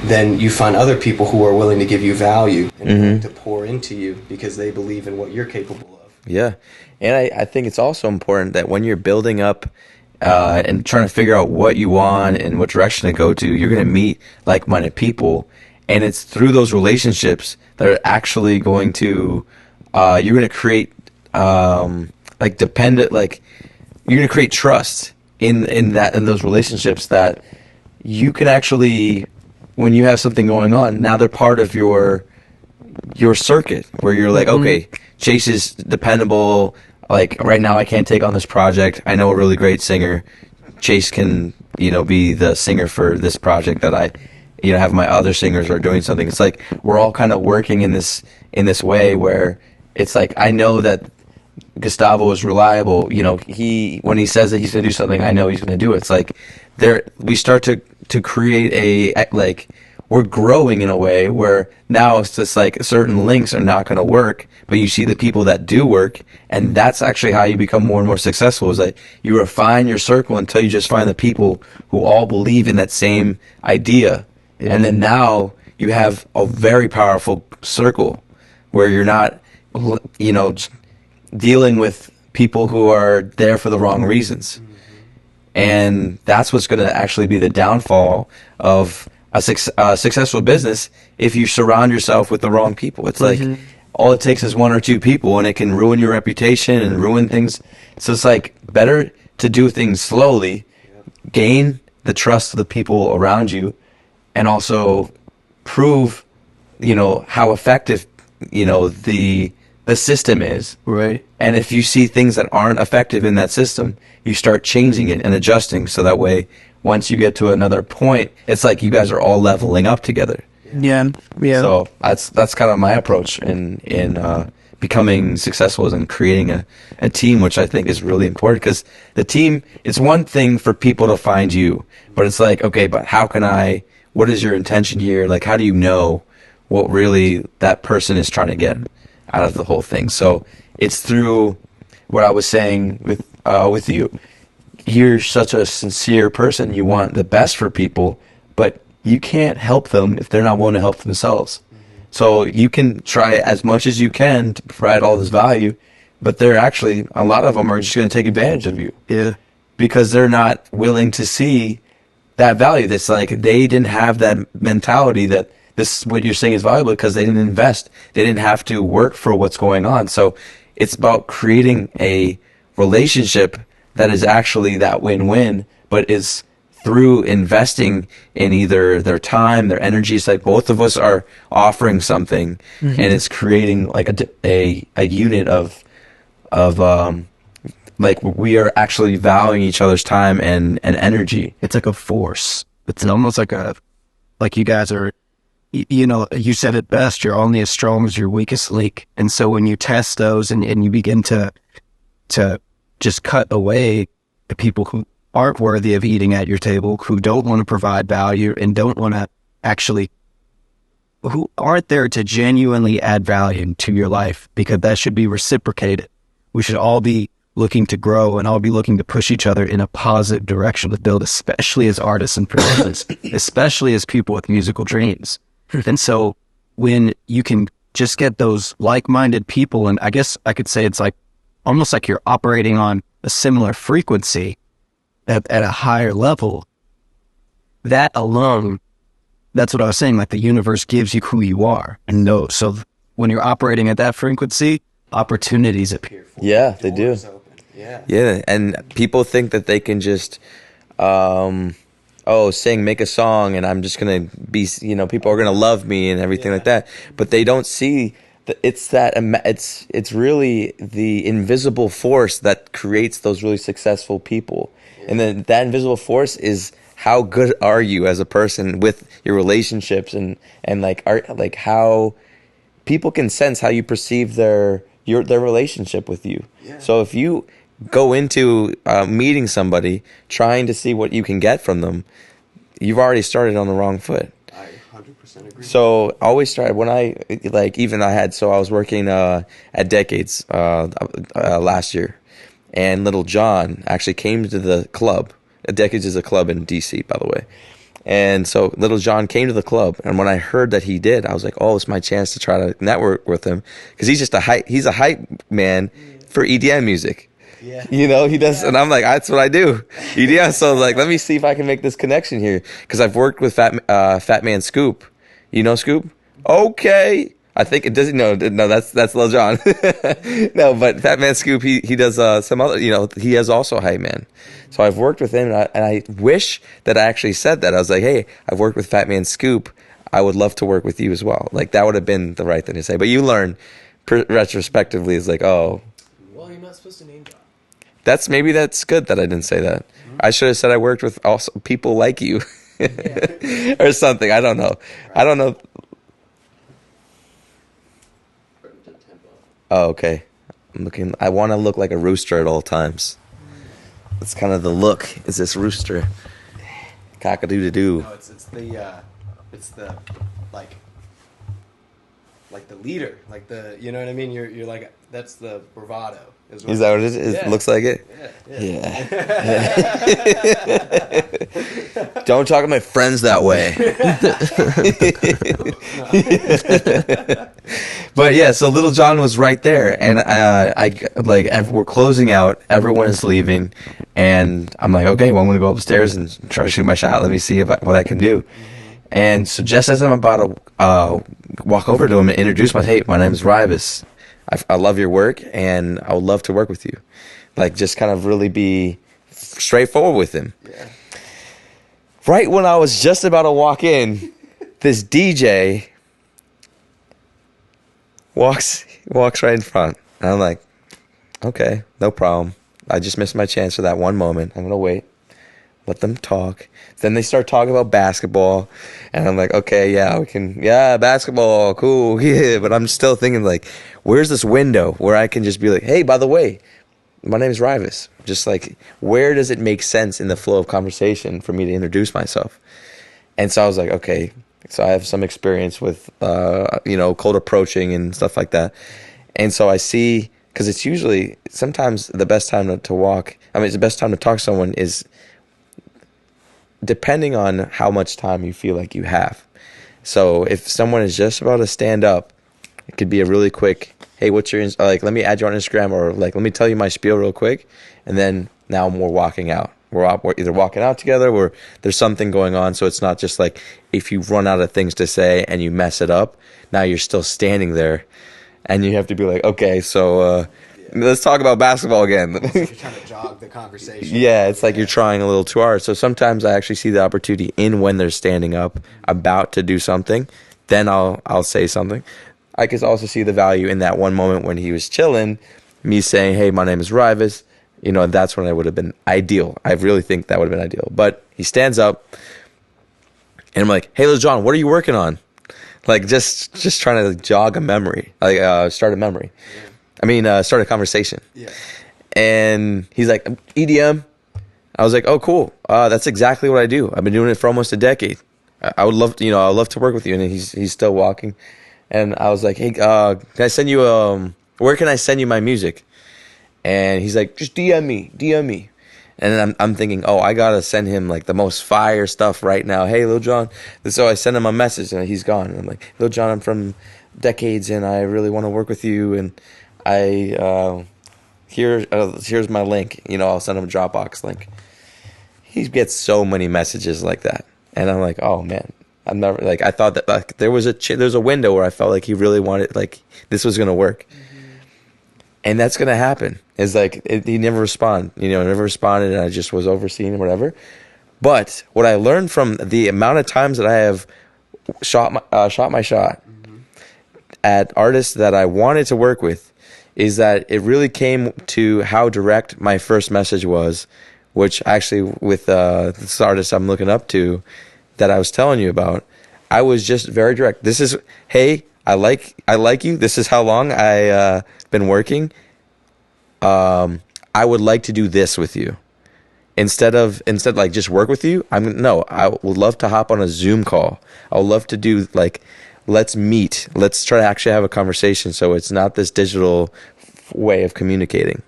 then you find other people who are willing to give you value and willing to pour into you because they believe in what you're capable of. Yeah. And I think it's also important that when you're building up and trying to figure out what you want and what direction to go to, you're going to meet like-minded people. And it's through those relationships that are actually going to, you're going to create you're going to create trust in those relationships, that you can actually, when you have something going on, now they're part of your circuit, where you're like, okay, Chase is dependable. Like right now I can't take on this project. I know a really great singer. Chase can, be the singer for this project that I, have my other singers are doing something. It's like we're all kind of working in this way where it's like, I know that Gustavo is reliable. When he says that he's going to do something, I know he's going to do it. It's like we start to create we're growing in a way where now it's just like certain links are not going to work, but you see the people that do work, and that's actually how you become more and more successful. Is like you refine your circle until you just find the people who all believe in that same idea. And then now you have a very powerful circle where you're not, dealing with people who are there for the wrong reasons. And that's what's going to actually be the downfall of a successful business, if you surround yourself with the wrong people. It's like all it takes is one or two people, and it can ruin your reputation and ruin things. So it's like better to do things slowly, gain the trust of the people around you, and also prove, how effective, the system is. Right. And if you see things that aren't effective in that system, you start changing it and adjusting. So that way, once you get to another point, it's like you guys are all leveling up together. Yeah. So that's kind of my approach in becoming successful, and creating a team, which I think is really important, because the team, it's one thing for people to find you, but it's like, okay, but what is your intention here? Like, how do you know what really that person is trying to get out of the whole thing? So it's through what I was saying with you. You're such a sincere person. You want the best for people, but you can't help them if they're not willing to help themselves. So you can try as much as you can to provide all this value, but they're actually, a lot of them are just going to take advantage of you. Yeah. Because they're not willing to see that value. That's like, they didn't have that mentality that this, what you're saying, is valuable, because they didn't invest. They didn't have to work for what's going on. So it's about creating a relationship that is actually that win-win, but is through investing in either their time, their energy. It's like both of us are offering something, and it's creating like a unit of like we are actually valuing each other's time and energy. It's like a force. It's almost like you guys are, you said it best, you're only as strong as your weakest link. And so when you test those and you begin to just cut away the people who aren't worthy of eating at your table, who don't want to provide value and don't want to actually, who aren't there to genuinely add value to your life, because that should be reciprocated. We should all be looking to grow and all be looking to push each other in a positive direction to build, especially as artists and producers, especially as people with musical dreams. And so when you can just get those like-minded people, and I guess I could say it's like almost like you're operating on a similar frequency at a higher level, that alone, that's what I was saying, like the universe gives you who you are. And no, so when you're operating at that frequency, opportunities appear for you. Yeah, they do. Yeah. Yeah, and people think that they can just, make a song, and I'm just gonna be, people are gonna love me and everything like that. But they don't see that it's really the invisible force that creates those really successful people, and then that invisible force is how good are you as a person with your relationships and how people can sense how you perceive their relationship with you. Yeah. So if you go into meeting somebody trying to see what you can get from them, you've already started on the wrong foot. I 100% agree. So always started when I was working at Decades last year, and Little John actually came to the club. Decades is a club in DC, by the way. And so Little John came to the club, and when I heard that he did, I was like, "Oh, it's my chance to try to network with him," because he's a hype man for EDM music. Yeah. He does, and I'm like, that's what I do, EDM. So like, let me see if I can make this connection here, because I've worked with Fat Man Scoop. You know Scoop? Okay. I think it doesn't. No, that's Lil Jon. No, but Fat Man Scoop, he does some other. He has also Hype Man. So I've worked with him, and I wish that I actually said that. I was like, hey, I've worked with Fat Man Scoop. I would love to work with you as well. Like that would have been the right thing to say. But you learn retrospectively is like, oh, Well, you're not supposed to name drop. that's good that I didn't say that. I should have said I worked with also people like you, or something. I don't know. I don't know. Oh, okay. I want to look like a rooster at all times. That's kind of the look. Is this rooster? Cock-a-doo-doo-doo. No, it's the like the leader, like the, you know what I mean? You're like, that's the bravado. Is that what it is? It looks like it? Yeah. Don't talk to my friends that way. But yeah, so Little John was right there, and we're closing out. Everyone is leaving, and I'm like, okay, well, I'm gonna go upstairs and try to shoot my shot. Let me see what I can do. And so just as I'm about to walk over to him and introduce myself, hey, my name is Raivis. I love your work, and I would love to work with you. Like, just kind of really be straightforward with him. Yeah. Right when I was just about to walk in, this DJ walks right in front. And I'm like, okay, no problem. I just missed my chance for that one moment. I'm going to wait. Let them talk. Then they start talking about basketball. And I'm like, okay, basketball, cool, yeah. But I'm still thinking, like, where's this window where I can just be like, hey, by the way, my name is Raivis. Just like, where does it make sense in the flow of conversation for me to introduce myself? And so I was like, okay, so I have some experience with, cold approaching and stuff like that. And so I see, because it's usually, sometimes the best time it's the best time to talk to someone is depending on how much time you feel like you have. So if someone is just about to stand up, it could be a really quick, hey, what's your, let me add you on Instagram, or like, let me tell you my spiel real quick. And then now we're walking out. We're either walking out together or there's something going on. So it's not just like if you run out of things to say and you mess it up, now you're still standing there and you have to be like, okay, so let's talk about basketball again. You're trying to jog the conversation. Yeah, it's like you're trying a little too hard. So sometimes I actually see the opportunity in when they're standing up, about to do something. Then I'll say something. I could also see the value in that one moment when he was chilling, me saying, hey, my name is Raivis. That's when it would have been ideal. I really think that would have been ideal. But he stands up, and I'm like, hey, Lil Jon, what are you working on? Like, just trying to jog a memory, start a memory. Yeah. Start a conversation. Yeah. And he's like, EDM. I was like, oh, cool. That's exactly what I do. I've been doing it for almost a decade. I would love to, I'd love to work with you. And he's still walking. And I was like, hey, can I send you, where can I send you my music? And he's like, just DM me. And then I'm thinking, oh, I gotta send him like the most fire stuff right now. Hey, Lil Jon. And so I send him a message, and he's gone. And I'm like, Lil Jon, I'm from Decades, and I really want to work with you. And here's my link. I'll send him a Dropbox link. He gets so many messages like that, and I'm like, oh man, I'm never like I thought that like there was a window where I felt like he really wanted like this was gonna work. And that's gonna happen. It's like he never never responded, and I just was overseeing whatever. But what I learned from the amount of times that I have shot my shot at artists that I wanted to work with is that it really came to how direct my first message was, which actually with this artist I'm looking up to that I was telling you about, I was just very direct. This is, hey, I like you. This is how long I been working. I would like to do this with you. Instead like just work with you. I would love to hop on a Zoom call. I would love to do like, let's meet. Let's try to actually have a conversation. So it's not this digital way of communicating.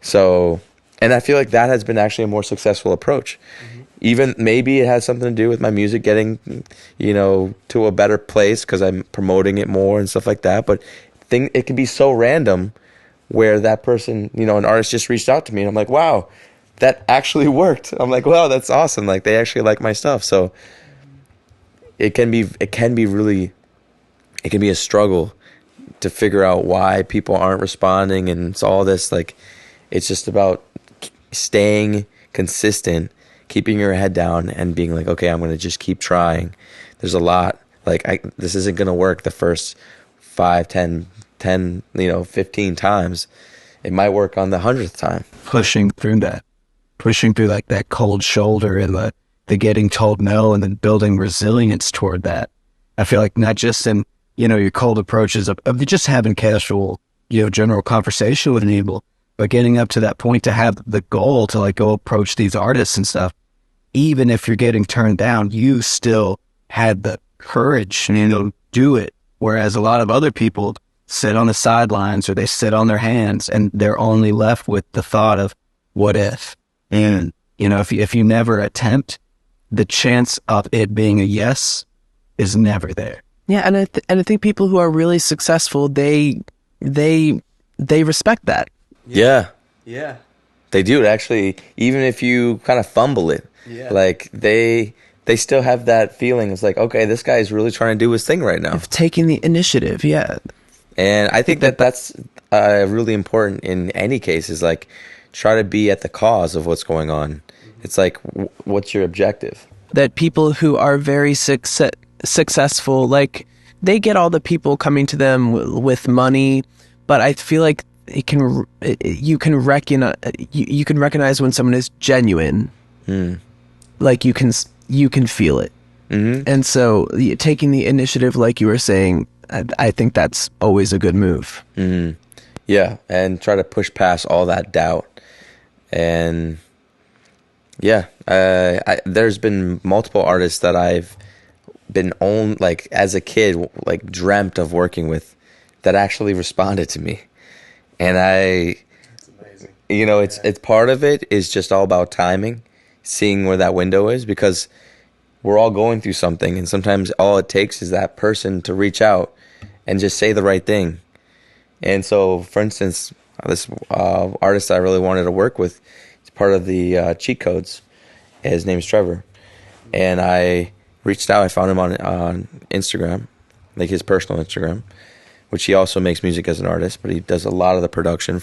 So, and I feel like that has been actually a more successful approach. Even maybe it has something to do with my music getting, to a better place because I'm promoting it more and stuff like that. But it can be so random where that person, an artist just reached out to me and I'm like, wow, that actually worked. I'm like, wow, that's awesome. Like they actually like my stuff. So it can be a struggle to figure out why people aren't responding. And it's all this, like, it's just about staying consistent, keeping your head down and being like, okay, I'm going to just keep trying. There's a lot, this isn't going to work the first 5, 10, 15 times. It might work on the 100th time. Pushing through like that cold shoulder and the getting told no, and then building resilience toward that. I feel like not just in, your cold approaches of just having casual, general conversation with people, but getting up to that point to have the goal to like go approach these artists and stuff. Even if you're getting turned down, you still had the courage, do it. Whereas a lot of other people sit on the sidelines or they sit on their hands and they're only left with the thought of what if. And, if you never attempt, the chance of it being a yes is never there. Yeah, and I think people who are really successful, they respect that. Yeah. They do. Actually, even if you kind of fumble it, like they still have that feeling. It's like, okay, this guy is really trying to do his thing right now. Of taking the initiative, yeah. And I think that's really important in any case, is like try to be at the cause of what's going on. It's like, what's your objective? That people who are very successful, like they get all the people coming to them with money, but I feel like you can recognize when someone is genuine. Like you can feel it. And so taking the initiative, like you were saying, I think that's always a good move. Yeah, and try to push past all that doubt. And yeah, there's been multiple artists that I've been like as a kid, like dreamt of working with, that actually responded to me. And that's amazing. It's part of it is just all about timing, seeing where that window is, because we're all going through something, and sometimes all it takes is that person to reach out and just say the right thing. And so, for instance, this artist I really wanted to work with, he's part of the Cheat Codes. His name's Trevor. And I reached out. I found him on Instagram, like his personal Instagram, which he also makes music as an artist, but he does a lot of the production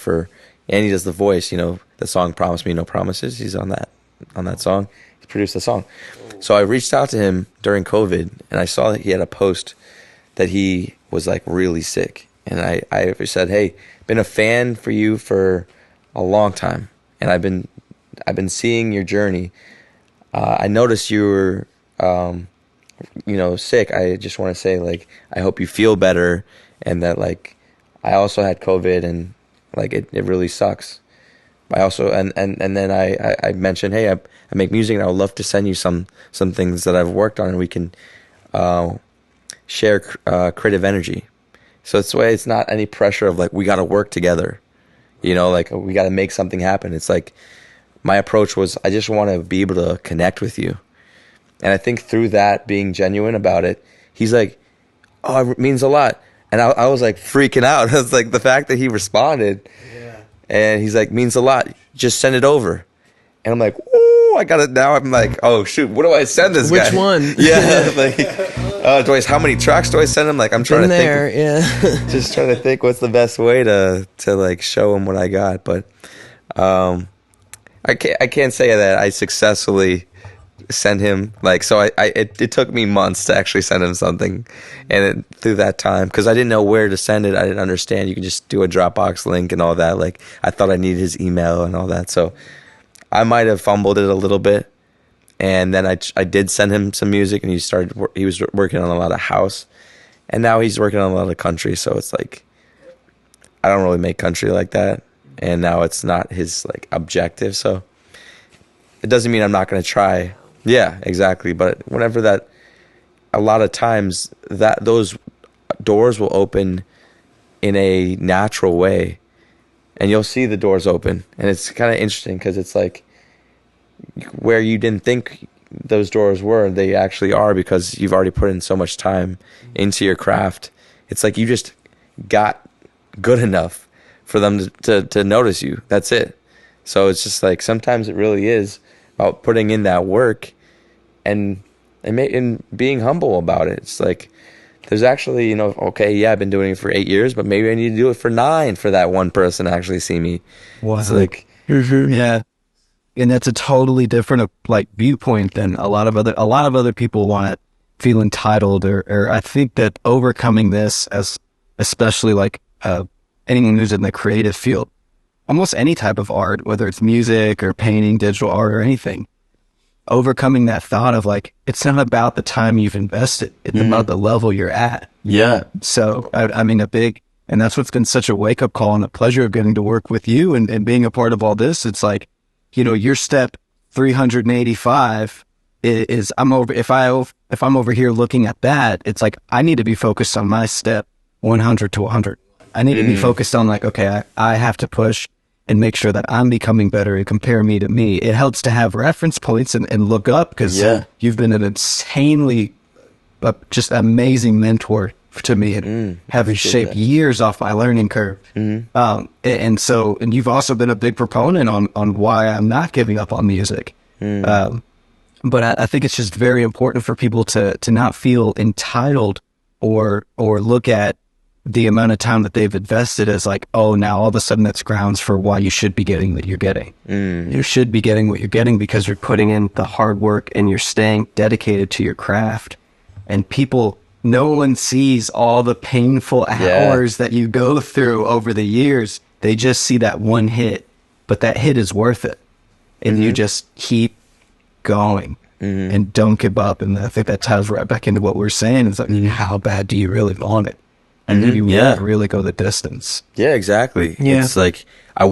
and he does the voice, the song Promise Me No Promises. He's on that song. He produced the song. So I reached out to him during COVID, and I saw that he had a post that he was like really sick. And I said, hey, been a fan for you for a long time, and I've been seeing your journey. I noticed you were, sick. I just want to say, like, I hope you feel better, and that, like, I also had COVID, and like it really sucks. I also and then I mentioned, hey, I make music and I would love to send you some things that I've worked on, and we can share creative energy. So it's way it's not any pressure of like we got to work together, you know, like we got to make something happen. It's like my approach was I just want to be able to connect with you, and I think through that being genuine about it, he's like, oh, it means a lot, and I was like freaking out. It was like the fact that he responded. And he's like, means a lot. Just send it over. And I'm like, oh, I got it now. I'm like, oh, shoot. What do I send this guy? Which one? Yeah. Like, how many tracks do I send him? Like, I'm trying to think. Yeah. Just trying to think what's the best way to like show him what I got. But I can't say that I successfully send him it took me months to actually send him something, and through that time, because I didn't know where to send it, I didn't understand you can just do a Dropbox link and all that. Like I thought I needed his email and all that, so I might have fumbled it a little bit. And then I did send him some music, and he was working on a lot of house, and now he's working on a lot of country. So it's like I don't really make country like that, and now it's not his like objective. So it doesn't mean I'm not going to try. Yeah, exactly. But whenever that, a lot of times that those doors will open in a natural way, and you'll see the doors open, and it's kind of interesting because it's like where you didn't think those doors were, they actually are, because you've already put in so much time into your craft. It's like you just got good enough for them to notice you. That's it. So it's just like sometimes it really is about putting in that work and being humble about it. It's like there's actually, you know, okay, yeah, I've been doing it for 8 years, but maybe I need to do it for 9 for that one person to actually see me. Wow. It's like, yeah, and that's a totally different like viewpoint than a lot of other people want to feel entitled, or I think that overcoming this, as especially like anyone who's in the creative field, almost any type of art, whether it's music or painting, digital art or anything, overcoming that thought of like, it's not about the time you've invested, it's about the level you're at. yeah, So, I mean, and that's what's been such a wake up call and a pleasure of getting to work with you and being a part of all this. It's like, you know, your step 385 is if I'm over here looking at that, it's like, I need to be focused on my step 100 to 100. I need to be focused on like, okay, I have to push and make sure that I'm becoming better and compare me to me. It helps to have reference points and look up, because you've been an insanely, just amazing mentor to me, and having shaped years off my learning curve. And you've also been a big proponent on why I'm not giving up on music. But I think it's just very important for people to not feel entitled or look at the amount of time that they've invested as like, oh, now all of a sudden that's grounds for why you should be getting what you're getting. You should be getting what you're getting because you're putting in the hard work and you're staying dedicated to your craft. And no one sees all the painful hours that you go through over the years. They just see that one hit, but that hit is worth it. And you just keep going and don't give up. And I think that ties right back into what we're saying. It's like, how bad do you really want it? And then you really go the distance. Yeah, exactly. Yeah. It's like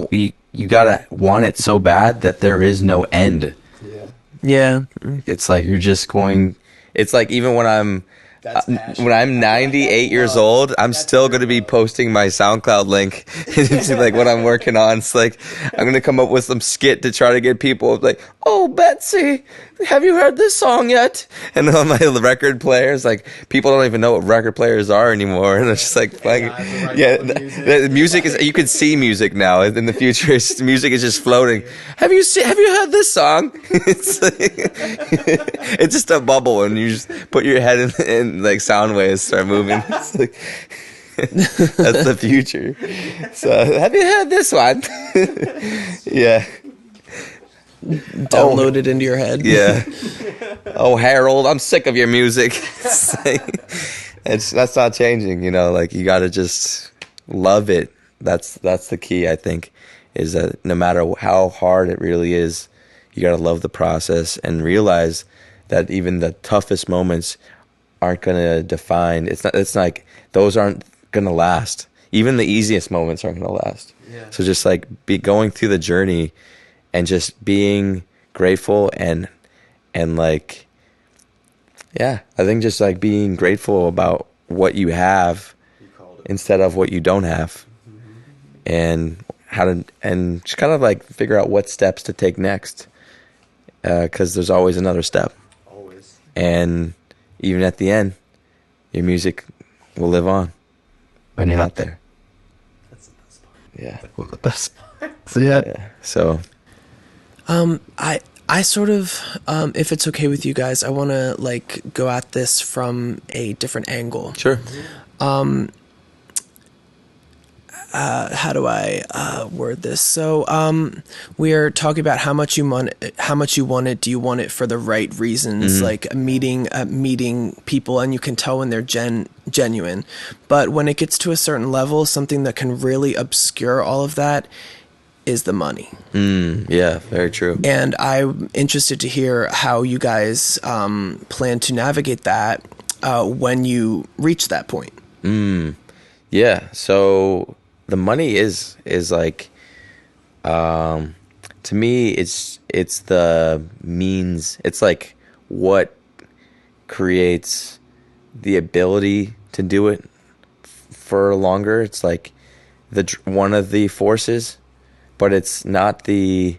you gotta want it so bad that there is no end. Yeah. It's like you're just going. It's like even when I'm 98 years old, I'm still going to be posting my SoundCloud link. It's like what I'm working on. It's like I'm going to come up with some skit to try to get people like, oh, Betsy, have you heard this song yet? And on my record players, like people don't even know what record players are anymore. And it's just like the music is, you can see music now in the future. Music is just floating. Have you heard this song? It's like, it's just a bubble, and you just put your head in like sound waves start moving. It's like, that's the future. So have you heard this one? Yeah. Download it into your head. Yeah. Oh, Harold, I'm sick of your music. That's not changing, you know, like you got to just love it. That's the key, I think, is that no matter how hard it really is, you got to love the process and realize that even the toughest moments aren't going to define. It's like those aren't going to last. even the easiest moments aren't gonna last. So just like be going through the journey and just being grateful and like, yeah, I think just like being grateful about what you have instead of what you don't have, and how to, and just kind of like figure out what steps to take next, because there's always another step. Always. And even at the end, your music will live on when you're not there. That's the best part. Yeah. Well, the best. So yeah. Yeah. So I sort of, if it's okay with you guys, I want to like go at this from a different angle. sure. How do I word this? So we are talking about how much you want it. Do you want it for the right reasons, like meeting people, and you can tell when they're genuine. But when it gets to a certain level, something that can really obscure all of that is the money. Yeah, very true. And I'm interested to hear how you guys plan to navigate that when you reach that point. Yeah. So the money is like, to me, it's the means. It's like what creates the ability to do it for longer. It's like one of the forces, but it's not the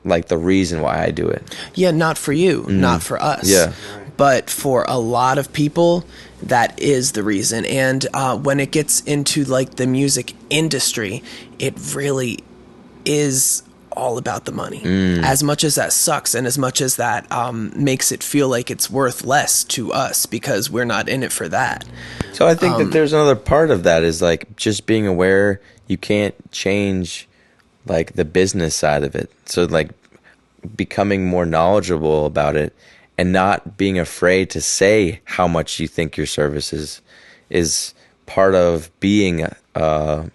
reason why I do it. Yeah, not for you, not for us. Yeah. But for a lot of people, that is the reason. And when it gets into like the music industry, it really is all about the money. As much as that sucks, and as much as that makes it feel like it's worth less to us because we're not in it for that. So I think that there's another part of that is like just being aware you can't change like the business side of it. So like becoming more knowledgeable about it and not being afraid to say how much you think your service is part of being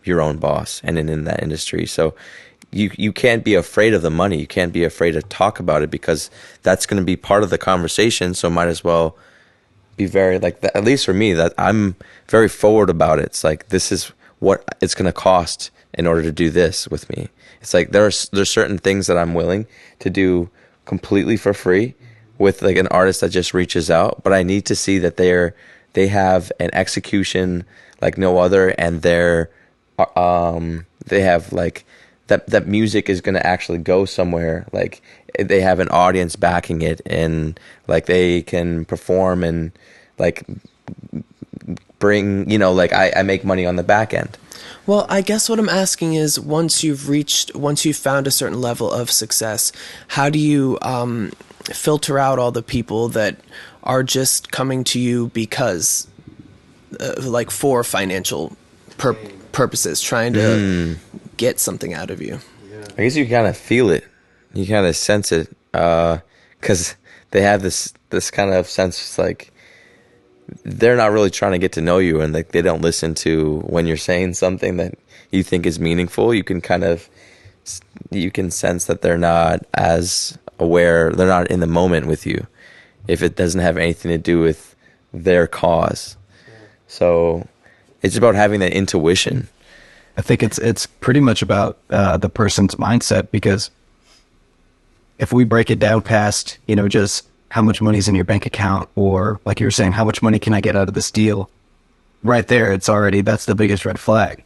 your own boss and in that industry. So you can't be afraid of the money. You can't be afraid to talk about it because that's going to be part of the conversation. So might as well be very like that, at least for me, that I'm very forward about it. It's like, this is what it's going to cost in order to do this with me. It's like there's certain things that I'm willing to do completely for free with like an artist that just reaches out, but I need to see that they have an execution like no other, and they have like that music is going to actually go somewhere. Like they have an audience backing it, and like they can perform and like bring, like I make money on the back end. Well, I guess what I'm asking is once you've found a certain level of success, how do you filter out all the people that are just coming to you because like for financial purposes, trying to get something out of you? I guess you kind of feel it. You kind of sense it because they have this kind of sense. It's like they're not really trying to get to know you, and like they don't listen to when you're saying something that you think is meaningful. You can sense that they're not as aware. They're not in the moment with you if it doesn't have anything to do with their cause. So it's about having that intuition. I think it's pretty much about the person's mindset, because if we break it down past, just how much money's in your bank account, or like you were saying, how much money can I get out of this deal? Right there, that's the biggest red flag.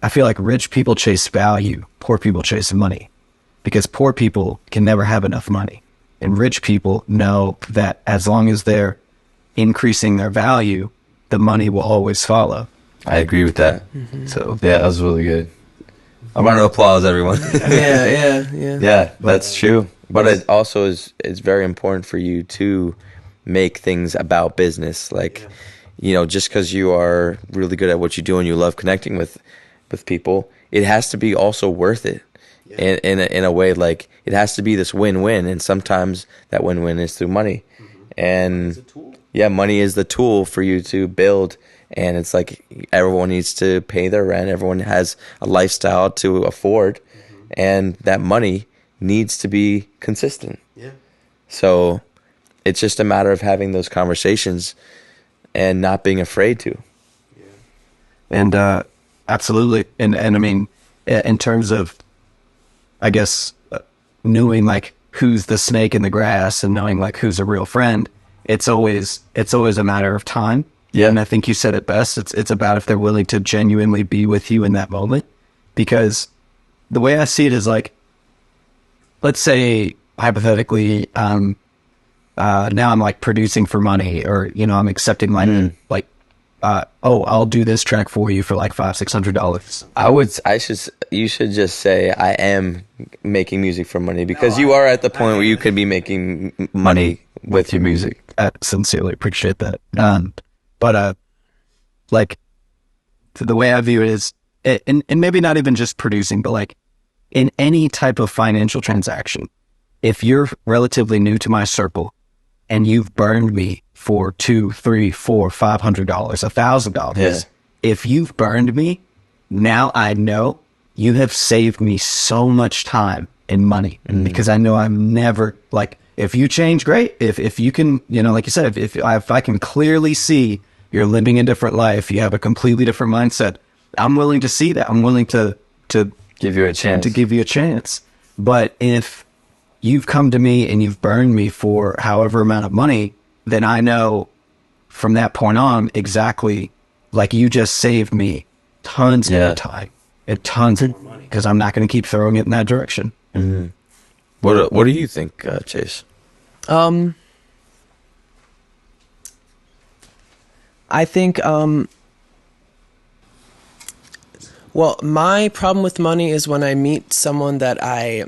I feel like rich people chase value, poor people chase money, because poor people can never have enough money. And rich people know that as long as they're increasing their value, the money will always follow. I agree with that. So yeah, that was really good. I want to applause everyone. Yeah. That's true. But it also it's very important for you to make things about business. Like, just because you are really good at what you do and you love connecting with people, it has to be also worth it. In a way, like it has to be this win-win, and sometimes that win-win is through money. And money is the tool for you to build. And it's like everyone needs to pay their rent. Everyone has a lifestyle to afford, and that money needs to be consistent. Yeah. So it's just a matter of having those conversations and not being afraid to. And Absolutely. And I mean, in terms of, I guess, knowing like who's the snake in the grass and knowing like who's a real friend, it's always a matter of time. Yeah. And I think you said it best. It's about if they're willing to genuinely be with you in that moment. Because the way I see it is like, let's say hypothetically, now I'm like producing for money, or, you know, I'm accepting like, I'll do this track for you for like $500-$600. You should just say I am making music for money, because you are at the point where you could be making money with your music. I sincerely appreciate that. But like the way I view it is, and maybe not even just producing, but like in any type of financial transaction, if you're relatively new to my circle and you've burned me for $200, $300, $400, $500, $1,000, if you've burned me, now I know you have saved me so much time and money, because I know I'm never like, if you change, great. If you can, you know, like you said, if I can clearly see you're living a different life, you have a completely different mindset, I'm willing to see that. I'm willing to Give you a chance. to give you a chance. But if you've come to me and you've burned me for however amount of money, then I know from that point on exactly, like, you just saved me tons more time and tons of money, because I'm not going to keep throwing it in that direction. Mm-hmm. What do you think, Chase? I think, well, my problem with money is when I meet someone that I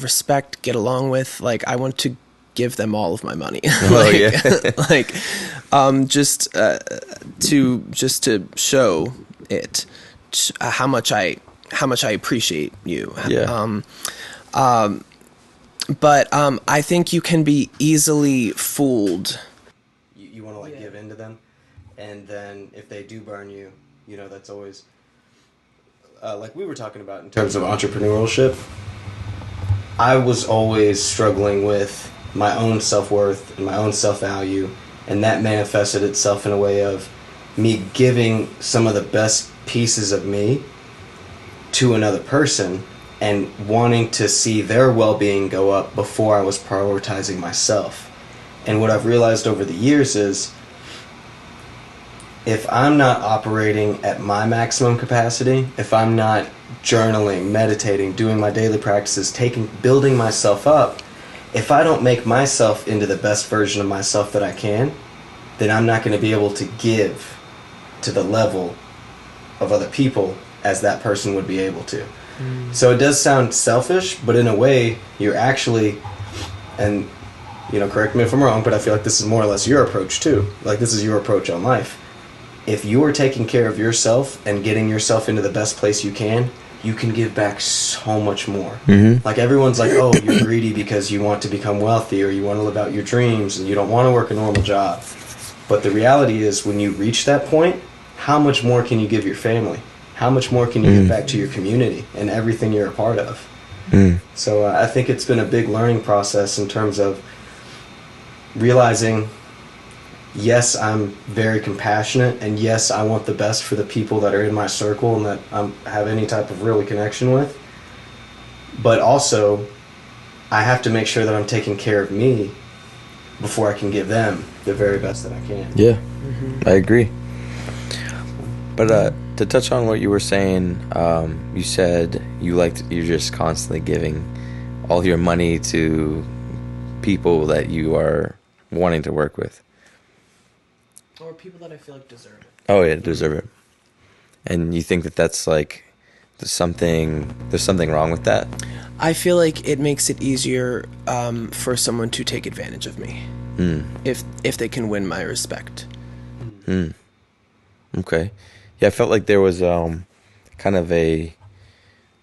respect, get along with, like, I want to give them all of my money. Just to show it, how much I appreciate you. But I think you can be easily fooled. You want to like give in to them, and then if they do burn you, you know, that's always like we were talking about in terms of entrepreneurship. I was always struggling with my own self-worth and my own self-value, and that manifested itself in a way of me giving some of the best pieces of me to another person and wanting to see their well-being go up before I was prioritizing myself. And what I've realized over the years is, if I'm not operating at my maximum capacity, if I'm not journaling, meditating, doing my daily practices, building myself up, if I don't make myself into the best version of myself that I can, then I'm not going to be able to give to the level of other people as that person would be able to. So it does sound selfish, but in a way, you're actually, and, you know, correct me if I'm wrong, but I feel like this is more or less your approach too. Like, this is your approach on life. If you are taking care of yourself and getting yourself into the best place you can give back so much more. Like, everyone's like, oh, you're greedy because you want to become wealthy, or you want to live out your dreams and you don't want to work a normal job. But the reality is, when you reach that point, how much more can you give your family? How much more can you give back to your community and everything you're a part of? So I think it's been a big learning process in terms of realizing, yes, I'm very compassionate, and yes, I want the best for the people that are in my circle and that I have any type of really connection with. But also, I have to make sure that I'm taking care of me before I can give them the very best that I can. Yeah, I agree. But to touch on what you were saying, you said you're just constantly giving all your money to people that you are wanting to work with. Or people that I feel like deserve it. Oh yeah, deserve it. And you think that that's like there's something wrong with that? I feel like it makes it easier for someone to take advantage of me if they can win my respect. Okay. Yeah, I felt like there was kind of a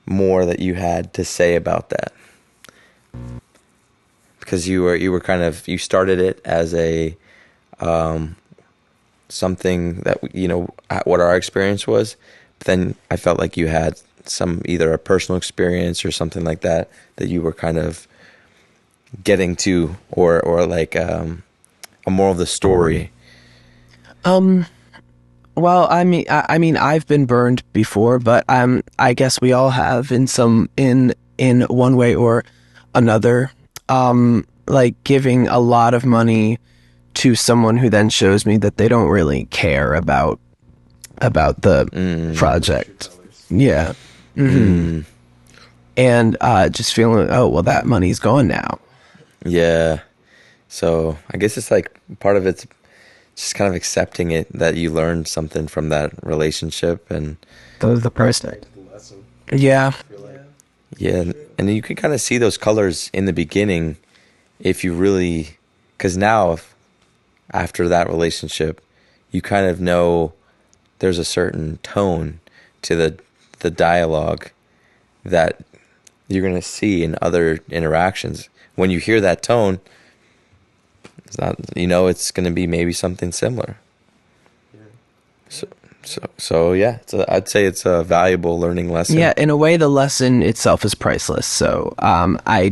more that you had to say about that, because you started it as a something that, you know, what our experience was, but then I felt like you had either a personal experience or something like that you were kind of getting to, or like a moral of the story. Well, I mean, I've been burned before, but I guess we all have in one way or another. Like giving a lot of money to someone who then shows me that they don't really care about the project. Yeah. And just feeling, oh, well, that money's gone now. Yeah. So I guess it's like part of it's just kind of accepting it that you learned something from that relationship, and The price tag. Yeah. yeah, and you can kind of see those colors in the beginning if you really, because now after that relationship, you kind of know there's a certain tone to the dialogue that you're going to see in other interactions. When you hear that tone, it's not, it's going to be maybe something similar. So yeah, I'd say it's a valuable learning lesson. Yeah, in a way, the lesson itself is priceless. So I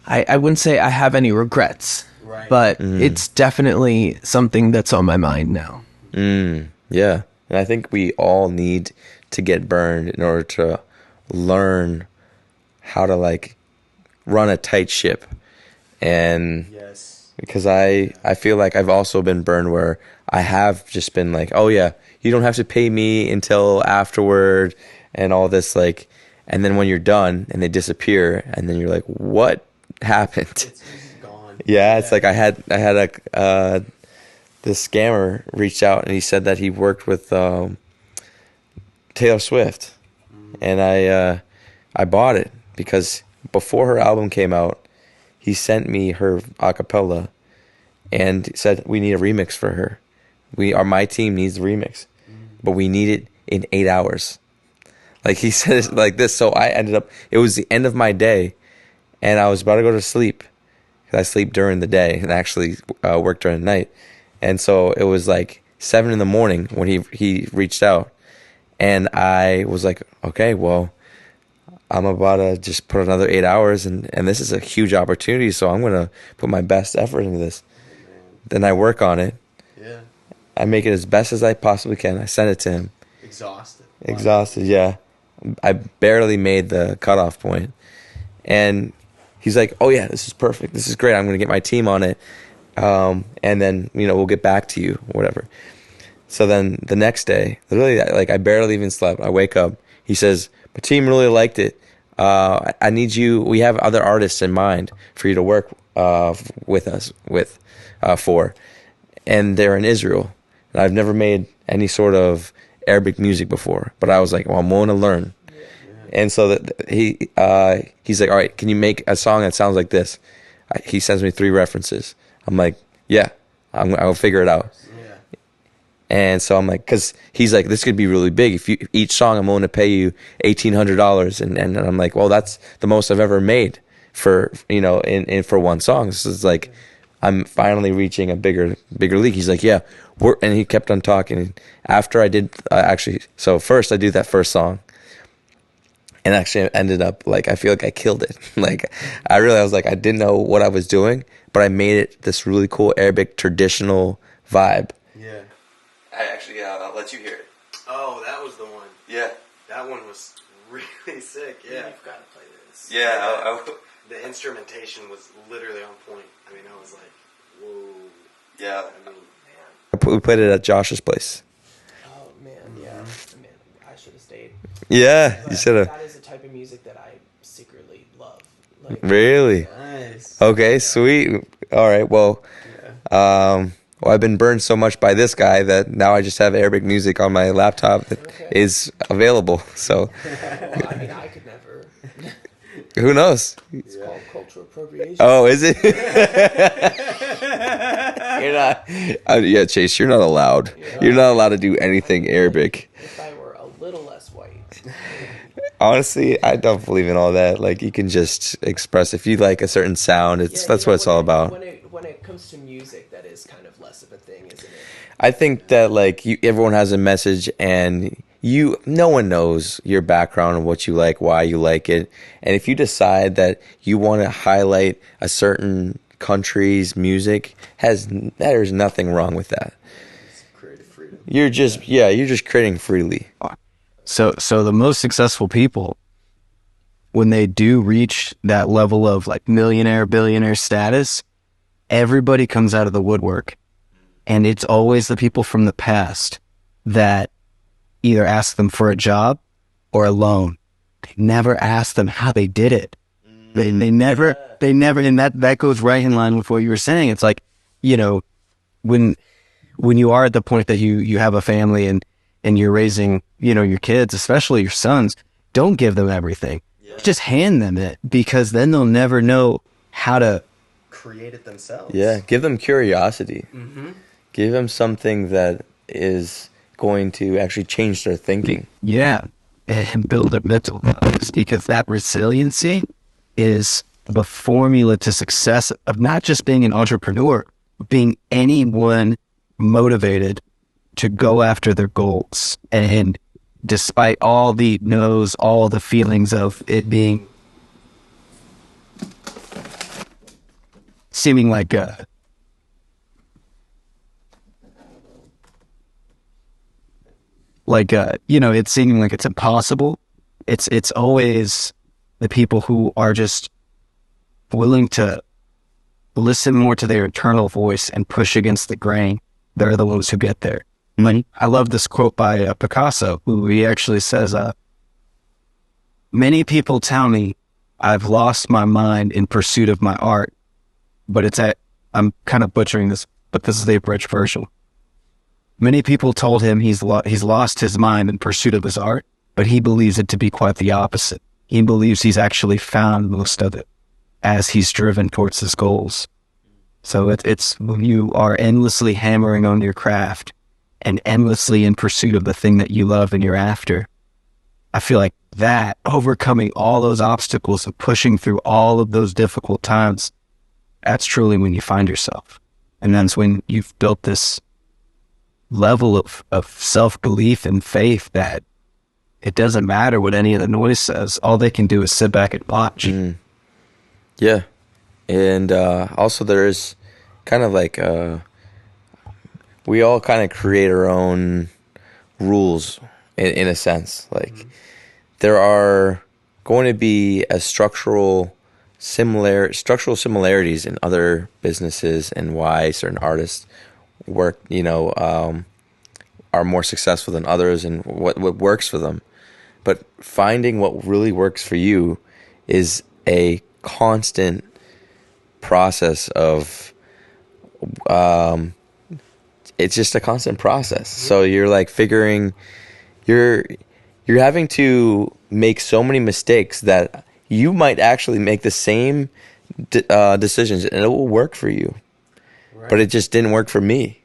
wouldn't say I have any regrets, Right. but it's definitely something that's on my mind now. Yeah, and I think we all need to get burned in order to learn how to like run a tight ship. And Yes. because I feel like I've also been burned where I have just been like, oh yeah, you don't have to pay me until afterward and all this, like, and then when you're done and they disappear and then you're like, what happened? It's just gone. Yeah, it's like I had this scammer reached out and he said that he worked with Taylor Swift, and I bought it because before her album came out, he sent me her acapella and said we need a remix for her. My team needs the remix, but we need it in 8 hours. Like he said it like this, so I ended up. It was the end of my day, and I was about to go to sleep. I sleep during the day and actually work during the night. And so it was like 7 in the morning when he reached out. And I was like, okay, well, I'm about to just put another 8 hours and this is a huge opportunity. So I'm going to put my best effort into this. Then I work on it. Yeah. I make it as best as I possibly can. I send it to him. Exhausted. Exhausted, yeah. I barely made the cutoff point. And he's like, oh yeah, this is perfect. This is great. I'm going to get my team on it. And then, we'll get back to you, whatever. So then the next day, literally, like I barely even slept. I wake up. He says, my team really liked it. I need you. We have other artists in mind for you to work with us for. And they're in Israel. And I've never made any sort of Arabic music before. But I was like, well, I'm willing to learn. And so he's like, all right, can you make a song that sounds like this? He sends me 3 references. I'm like, yeah, I'll figure it out. Yeah. And so I'm like, because he's like, this could be really big. If each song I'm willing to pay you $1,800, and I'm like, well, that's the most I've ever made for for one song. So it's like, I'm finally reaching a bigger league. He's like, yeah, and he kept on talking. After I did so first I do that first song. And actually, I ended up, like, I feel like I killed it. Like, I was like, I didn't know what I was doing, but I made it this really cool Arabic traditional vibe. Yeah. I'll let you hear it. Oh, that was the one. Yeah. That one was really sick. Yeah. You've got to play this. Yeah. The instrumentation was literally on point. I mean, I was like, whoa. Yeah. I mean, We played it at Josh's place. Oh, man, yeah. Man, I should have stayed. Yeah, you But should have. That is a type of music that I secretly love. Like, Really? nice. Okay, sweet. All right, well, I've been burned so much by this guy that now I just have Arabic music on my laptop that is available. So, well, I mean, I could never. who knows? It's called cultural appropriation. Oh, is it? You're not. Yeah, Chase, you're not allowed. You're not allowed to do anything Arabic. If I were a little less white. Honestly, I don't believe in all that. Like, you can just express if you like a certain sound. That's what it's all about. When it comes to music, that is kind of less of a thing, isn't it? I think that like everyone has a message, and no one knows your background and what you like, why you like it, and if you decide that you want to highlight a certain country's music, there's nothing wrong with that. It's creative freedom. you're just creating freely. So the most successful people, when they do reach that level of like millionaire, billionaire status, everybody comes out of the woodwork. And it's always the people from the past that either ask them for a job or a loan. They never ask them how they did it. They never, and that goes right in line with what you were saying. It's like, you know, when you are at the point that you have a family and you're raising, you know, your kids, especially your sons, don't give them everything. Just hand them it, because then they'll never know how to create it themselves. Yeah, give them curiosity. Give them something that is going to actually change their thinking. Yeah, and build their mental lives, because that resiliency is the formula to success of not just being an entrepreneur, but being anyone motivated to go after their goals. And despite all the no's, all the feelings of it being seeming like you know, it's seeming like it's impossible. It's always the people who are just willing to listen more to their internal voice and push against the grain. They're the ones who get there. I love this quote by Picasso, who he actually says, many people tell me I've lost my mind in pursuit of my art, but I'm kind of butchering this, but this is the abridged version. Many people told him he's lost his mind in pursuit of his art, but he believes it to be quite the opposite. He believes he's actually found most of it as he's driven towards his goals. So it's when you are endlessly hammering on your craft and endlessly in pursuit of the thing that you love and you're after, I feel like that, overcoming all those obstacles and pushing through all of those difficult times, that's truly when you find yourself. And that's when you've built this level of self-belief and faith that it doesn't matter what any of the noise says. All they can do is sit back and watch. Yeah. And also there is kind of like we all kind of create our own rules in a sense. Like there are going to be a structural similarities in other businesses and why certain artists work, you know, are more successful than others and what works for them. But finding what really works for you is a constant process of it's just a constant process. So you're like you're having to make so many mistakes that you might actually make the same decisions and it will work for you. Right. But it just didn't work for me.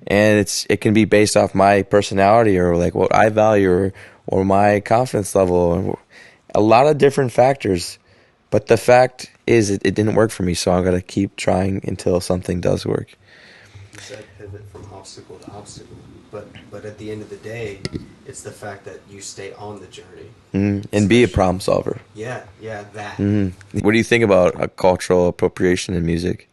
And it can be based off my personality or like what I value or my confidence level, a lot of different factors. But the fact is it didn't work for me, so I'm going to keep trying until something does work. You said pivot from obstacle to obstacle, but at the end of the day, it's the fact that you stay on the journey. And be a problem solver. Yeah, that. What do you think about cultural appropriation in music?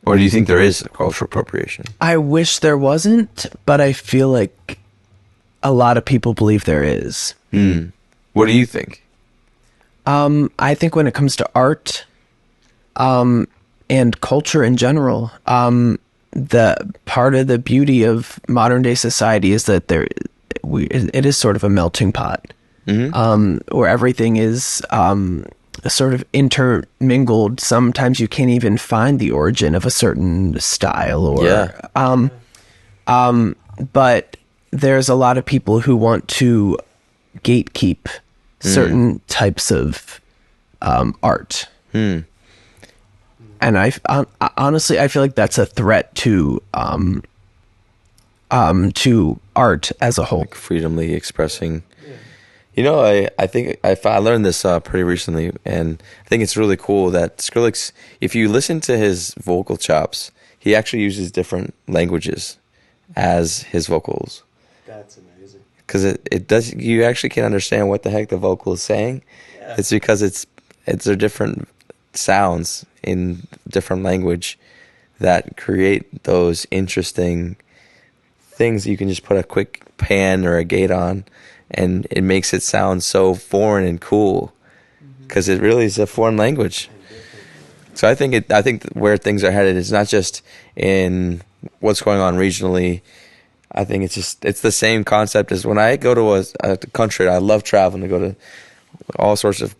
Or do you think there is cultural appropriation? I wish there wasn't, but I feel like a lot of people believe there is. What do you think? I think when it comes to art, and culture in general, the part of the beauty of modern day society is that it is sort of a melting pot, where everything is sort of intermingled. Sometimes you can't even find the origin of a certain style but there's a lot of people who want to gatekeep certain types of art. And honestly, I feel like that's a threat to art as a whole. Like freedomly expressing. You know, I think I learned this pretty recently, and I think it's really cool that Skrillex, if you listen to his vocal chops, he actually uses different languages as his vocals. That's amazing. Because it does, you actually can understand what the heck the vocal is saying. Yeah. It's because it's a different sounds in different language that create those interesting things you can just put a quick pan or a gate on, and it makes it sound so foreign and cool, because it really is a foreign language. So I think where things are headed is not just in what's going on regionally. I think it's the same concept as when I go to a country. I love traveling to go to all sorts of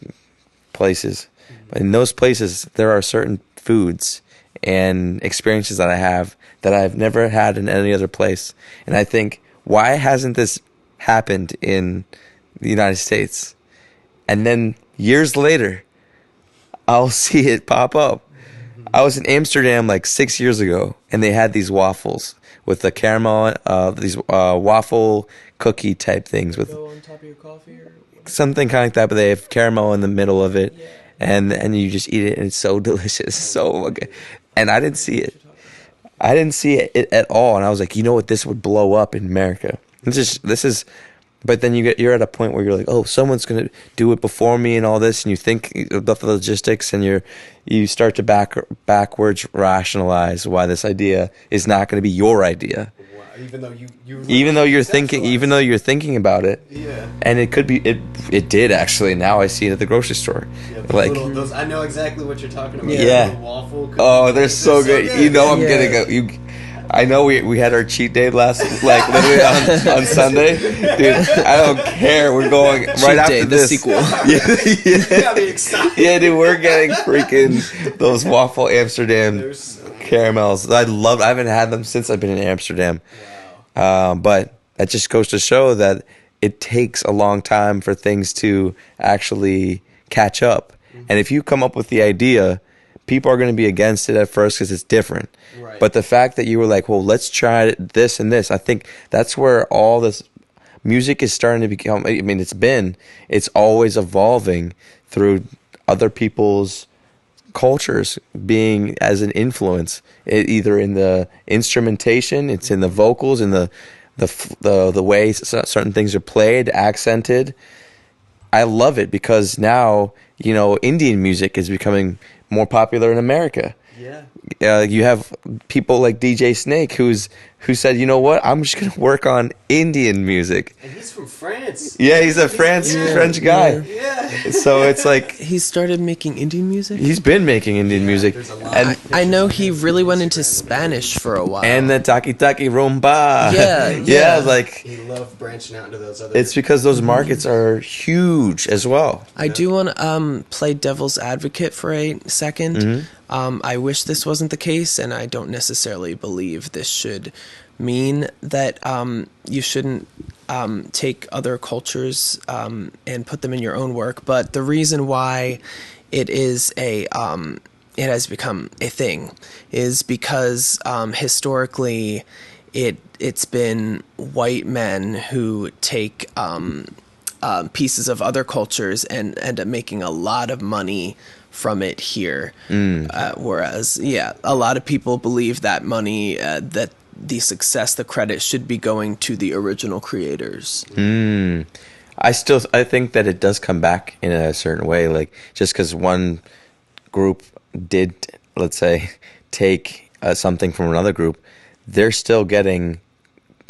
places. But in those places, there are certain foods and experiences that I have that I've never had in any other place. And I think, why hasn't this happened in the United States? And then years later, I'll see it pop up. I was in Amsterdam like 6 years ago, and they had these waffles with the caramel, these waffle cookie type things with Go on top of your coffee or something kind of like that, but they have caramel in the middle of it, and you just eat it, and it's so delicious, so good. And I didn't see it. I didn't see it at all, and I was like, you know what, this would blow up in America. This is, but then you're at a point where you're like, oh, someone's gonna do it before me and all this, and you think about the logistics, and you start to backwards rationalize why this idea is not going to be your idea. Wow. Even though you're thinking about it, yeah, and it could be it did actually. Now I see it at the grocery store, like those, I know exactly what you're talking about. Yeah. The waffle cookies. oh, they're so good. You know, I'm Yeah. gonna go. I know we had our cheat day literally on Sunday, dude. I don't care. We're going right Cheat after day, the this sequel. Got me excited. Yeah, dude, we're getting freaking those waffle Amsterdam They're so good. caramels. I haven't had them since I've been in Amsterdam. Wow. But that just goes to show that it takes a long time for things to actually catch up. And if you come up with the idea, people are going to be against it at first because it's different. Right. But the fact that you were like, well, let's try this and this, I think that's where all this music is starting to become. I mean, it's always evolving through other people's cultures being as an influence, either in the instrumentation, it's in the vocals, in the way certain things are played, accented. I love it because now, you know, Indian music is becoming more popular in America. Yeah. You have people like DJ Snake who said, you know what, I'm just gonna work on Indian music. And he's from France. Yeah, he's a French guy. Yeah. So it's like He started making Indian music. he's been making Indian music, There's a lot. and I know he really went into Spanish for a while. the taki taki rumba. Yeah, yeah, yeah. like He loved branching out into those other. it's because those markets are huge as well. I do want to play devil's advocate for a second. Mm-hmm. I wish this wasn't the case, and I don't necessarily believe this should mean that you shouldn't take other cultures and put them in your own work. But the reason why it is it has become a thing is because historically it's been white men who take pieces of other cultures and end up making a lot of money from it here. Whereas, a lot of people believe that money, that the success, the credit should be going to the original creators. I think that it does come back in a certain way, like just because one group did, let's say, take something from another group, they're still getting,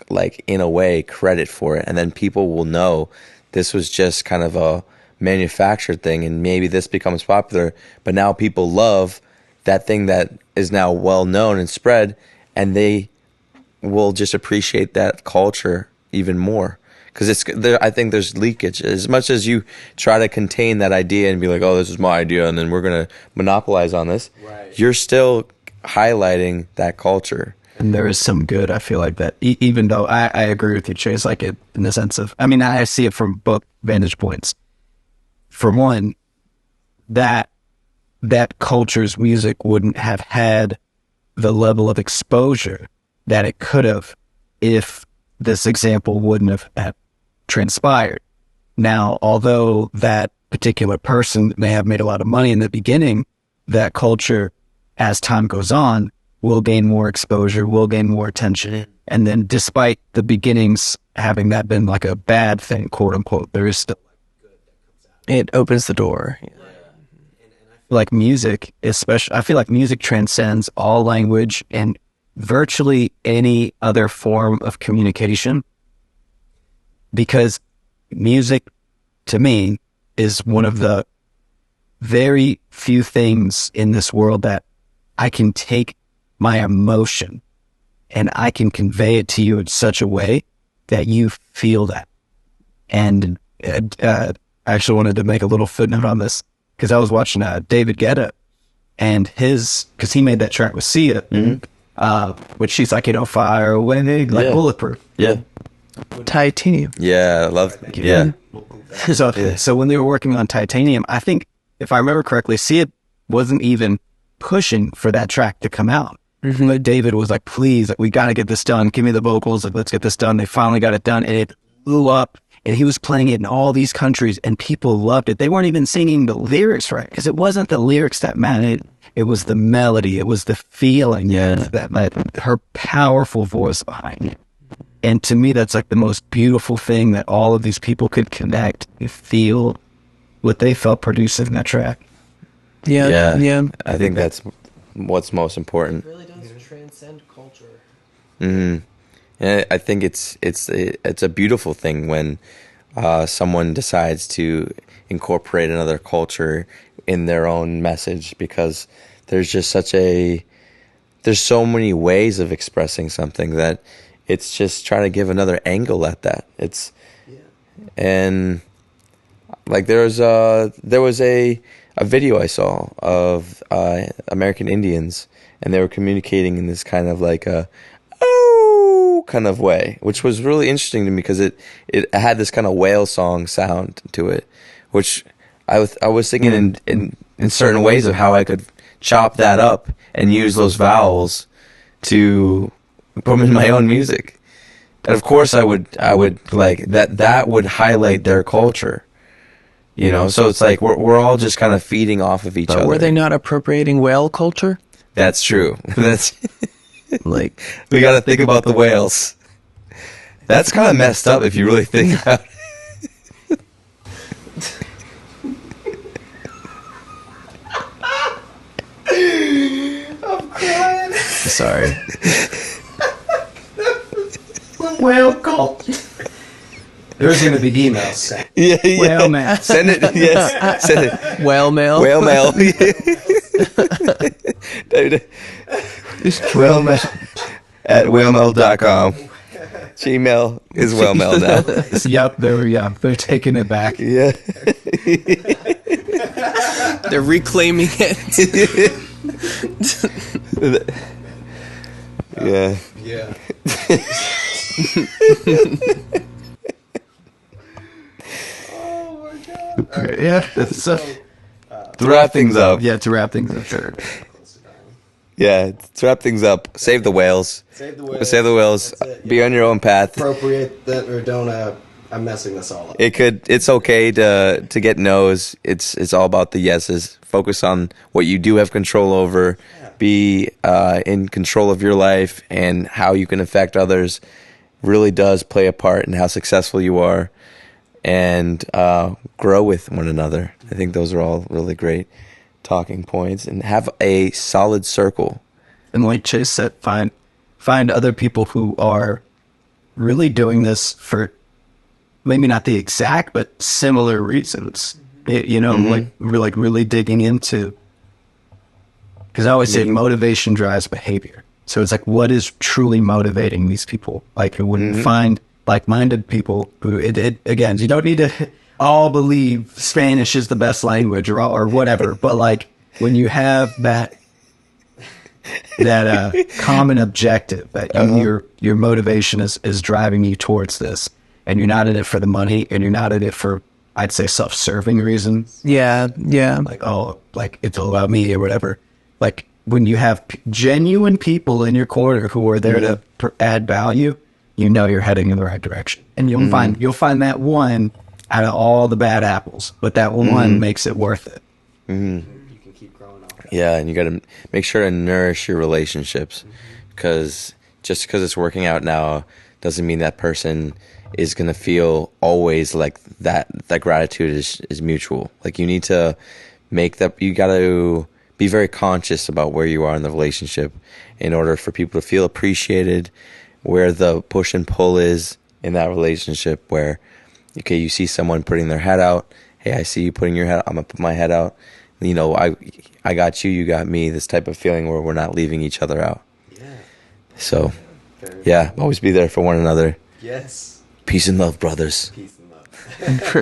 like, in a way, credit for it, and then people will know this was just kind of a manufactured thing, and maybe this becomes popular, but now people love that thing that is now well known and spread, and they will just appreciate that culture even more. Because I think there's leakage. As much as you try to contain that idea and be like, oh, this is my idea, and then we're going to monopolize on this, Right. You're still highlighting that culture. And there is some good, I feel like that. Even though I agree with you, Chase, like it in the sense of, I mean, I see it from both vantage points. For one, that culture's music wouldn't have had the level of exposure that it could have if this example wouldn't have transpired. Now, although that particular person may have made a lot of money in the beginning, that culture, as time goes on, will gain more exposure, will gain more attention. And then despite the beginnings having that been like a bad thing, quote unquote, there is still It opens the door. like music, especially, I feel like music transcends all language and virtually any other form of communication, because music, to me, is one of the very few things in this world that I can take my emotion and I can convey it to you in such a way that you feel that. And I actually wanted to make a little footnote on this because I was watching David Guetta and because he made that track with Sia, which she's like, fire away, like Bulletproof. Yeah. Titanium. Yeah, I love. Yeah. So when they were working on Titanium, I think if I remember correctly, Sia wasn't even pushing for that track to come out. But David was like, please, like, we got to get this done. Give me the vocals. Like, let's get this done. They finally got it done, and it blew up. And he was playing it in all these countries, and people loved it. They weren't even singing the lyrics right, because it wasn't the lyrics that mattered. It was the melody. It was the feeling that met her powerful voice behind it. And to me, that's like the most beautiful thing, that all of these people could connect and feel what they felt producing that track. Yeah. I think that's what's most important. It really does transcend culture. And I think it's a beautiful thing when someone decides to incorporate another culture in their own message, because there's just there's so many ways of expressing something that it's just trying to give another angle at that. And like there was a video I saw of American Indians, and they were communicating in this kind of like a kind of way, which was really interesting to me because it had this kind of whale song sound to it, which I was thinking in certain ways of how I could chop that up and use those vowels to put them in my own music. And of course I would like that would highlight their culture, so it's like we're all just kind of feeding off of each other. Were they not appropriating whale culture? That's true. That's Like, we got to think about the whales. That's kind of messed up if you really think about it. I'm crying. sorry. Whale culture. There's going to be emails. Yeah. Whale mail. Send it. Yes. Send it. Whale mail. Whale mail. Whale mail at whalemail.com. Gmail is whalemail now. Yep, they're taking it back. Yeah. They're reclaiming it. Yeah. Yeah. Yeah, that's To wrap things up. to wrap things up. Sure. Yeah, to wrap things up. Save the whales. Save the whales. Save the whales. That's it. Be on your own path. Appropriate that or don't. I'm messing this all up. It's okay to get no's. It's all about the yeses. Focus on what you do have control over. Be in control of your life, and how you can affect others really does play a part in how successful you are, and grow with one another. I think those are all really great talking points, and have a solid circle. And like Chase said, find other people who are really doing this for maybe not the exact but similar reasons. Like really digging into. Because I always say motivation drives behavior. So it's like, what is truly motivating these people? Like, when you find like-minded people who, again, you don't need to all believe Spanish is the best language or whatever, but like when you have that common objective, that your motivation is driving you towards this, and you're not in it for the money, and you're not in it for, I'd say, self-serving reasons. Yeah. Like, it's all about me or whatever. Like, when you have genuine people in your corner who are there to add value, you're heading in the right direction. And you'll find that one out of all the bad apples, but that one makes it worth it. You can keep growing off that. Yeah, and you got to make sure to nourish your relationships, because just because it's working out now doesn't mean that person is going to feel always like that gratitude is mutual. Like, you need to make that, you got to be very conscious about where you are in the relationship in order for people to feel appreciated, where the push and pull is in that relationship, where, okay, you see someone putting their head out. Hey, I see you putting your head out. I'm going to put my head out. You know, I got you, you got me, this type of feeling where we're not leaving each other out. Yeah. So, yeah, always be there for one another. Yes. Peace and love, brothers. Peace and love.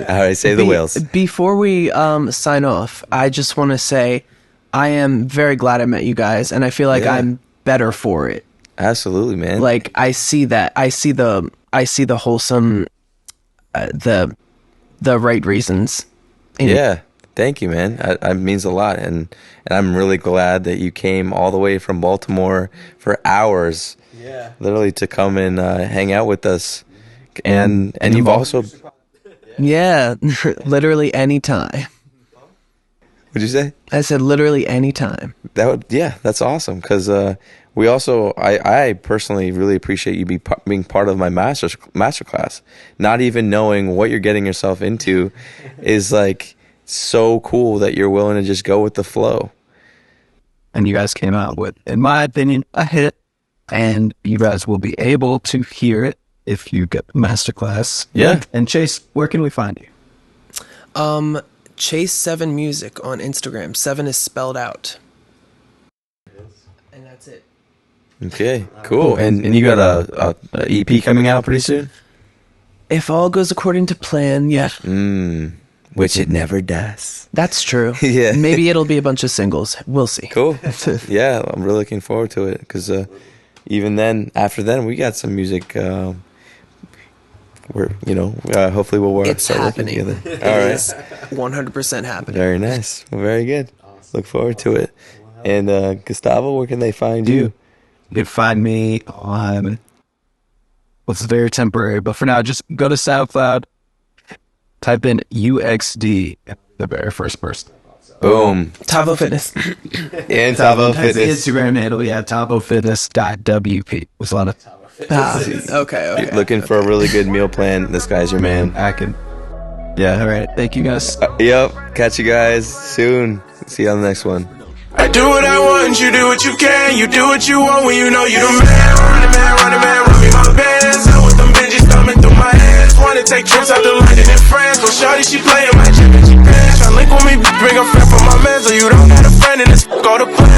All right, save the whales. Before we sign off, I just want to say I am very glad I met you guys, and I feel like Yeah. I'm better for it. Absolutely, man. Like, I see that. I see the wholesome, the right reasons. Yeah, thank you, man. That means a lot, and I'm really glad that you came all the way from Baltimore for hours, Yeah. literally to come and hang out with us. And you've also, Yeah, literally any time. what'd you say? I said literally any time. That's awesome, because we also, I personally really appreciate you being part of my master class. Not even knowing what you're getting yourself into is like so cool that you're willing to just go with the flow. And you guys came out with, in my opinion, a hit. And you guys will be able to hear it if you get the masterclass. Yeah. And Chase, where can we find you? Chase 7 Music on Instagram. 7 is spelled out. And that's it. Okay, cool. And you got a EP coming out pretty soon? If all goes according to plan, yeah. Which it never does. That's true. Yeah. Maybe it'll be a bunch of singles. We'll see. Cool. Yeah, I'm really looking forward to it, because even then, after then, we got some music. Hopefully we'll It's start working happening. together. All right. It's 100% happening. Very nice. Well, very good. Look forward to it. And Gustavo, where can they find you? You can find me on, it's very temporary, but for now, just go to SoundCloud, type in UXD, the very first person. Boom. Tavo Fitness. And Tavo Fitness. Instagram handle, yeah, TavoFitness.wp. Was a lot of Okay. Looking for a really good meal plan. This guy's your man. Yeah, all right. Thank you guys. Yep. Catch you guys soon. See you on the next one. I do what I want, you do what you can. You do what you want when you know you the man. Running man, run me my bands. I want them Benjis coming through my hands. Wanna take trips out to London and France. Well, shawty, she playing my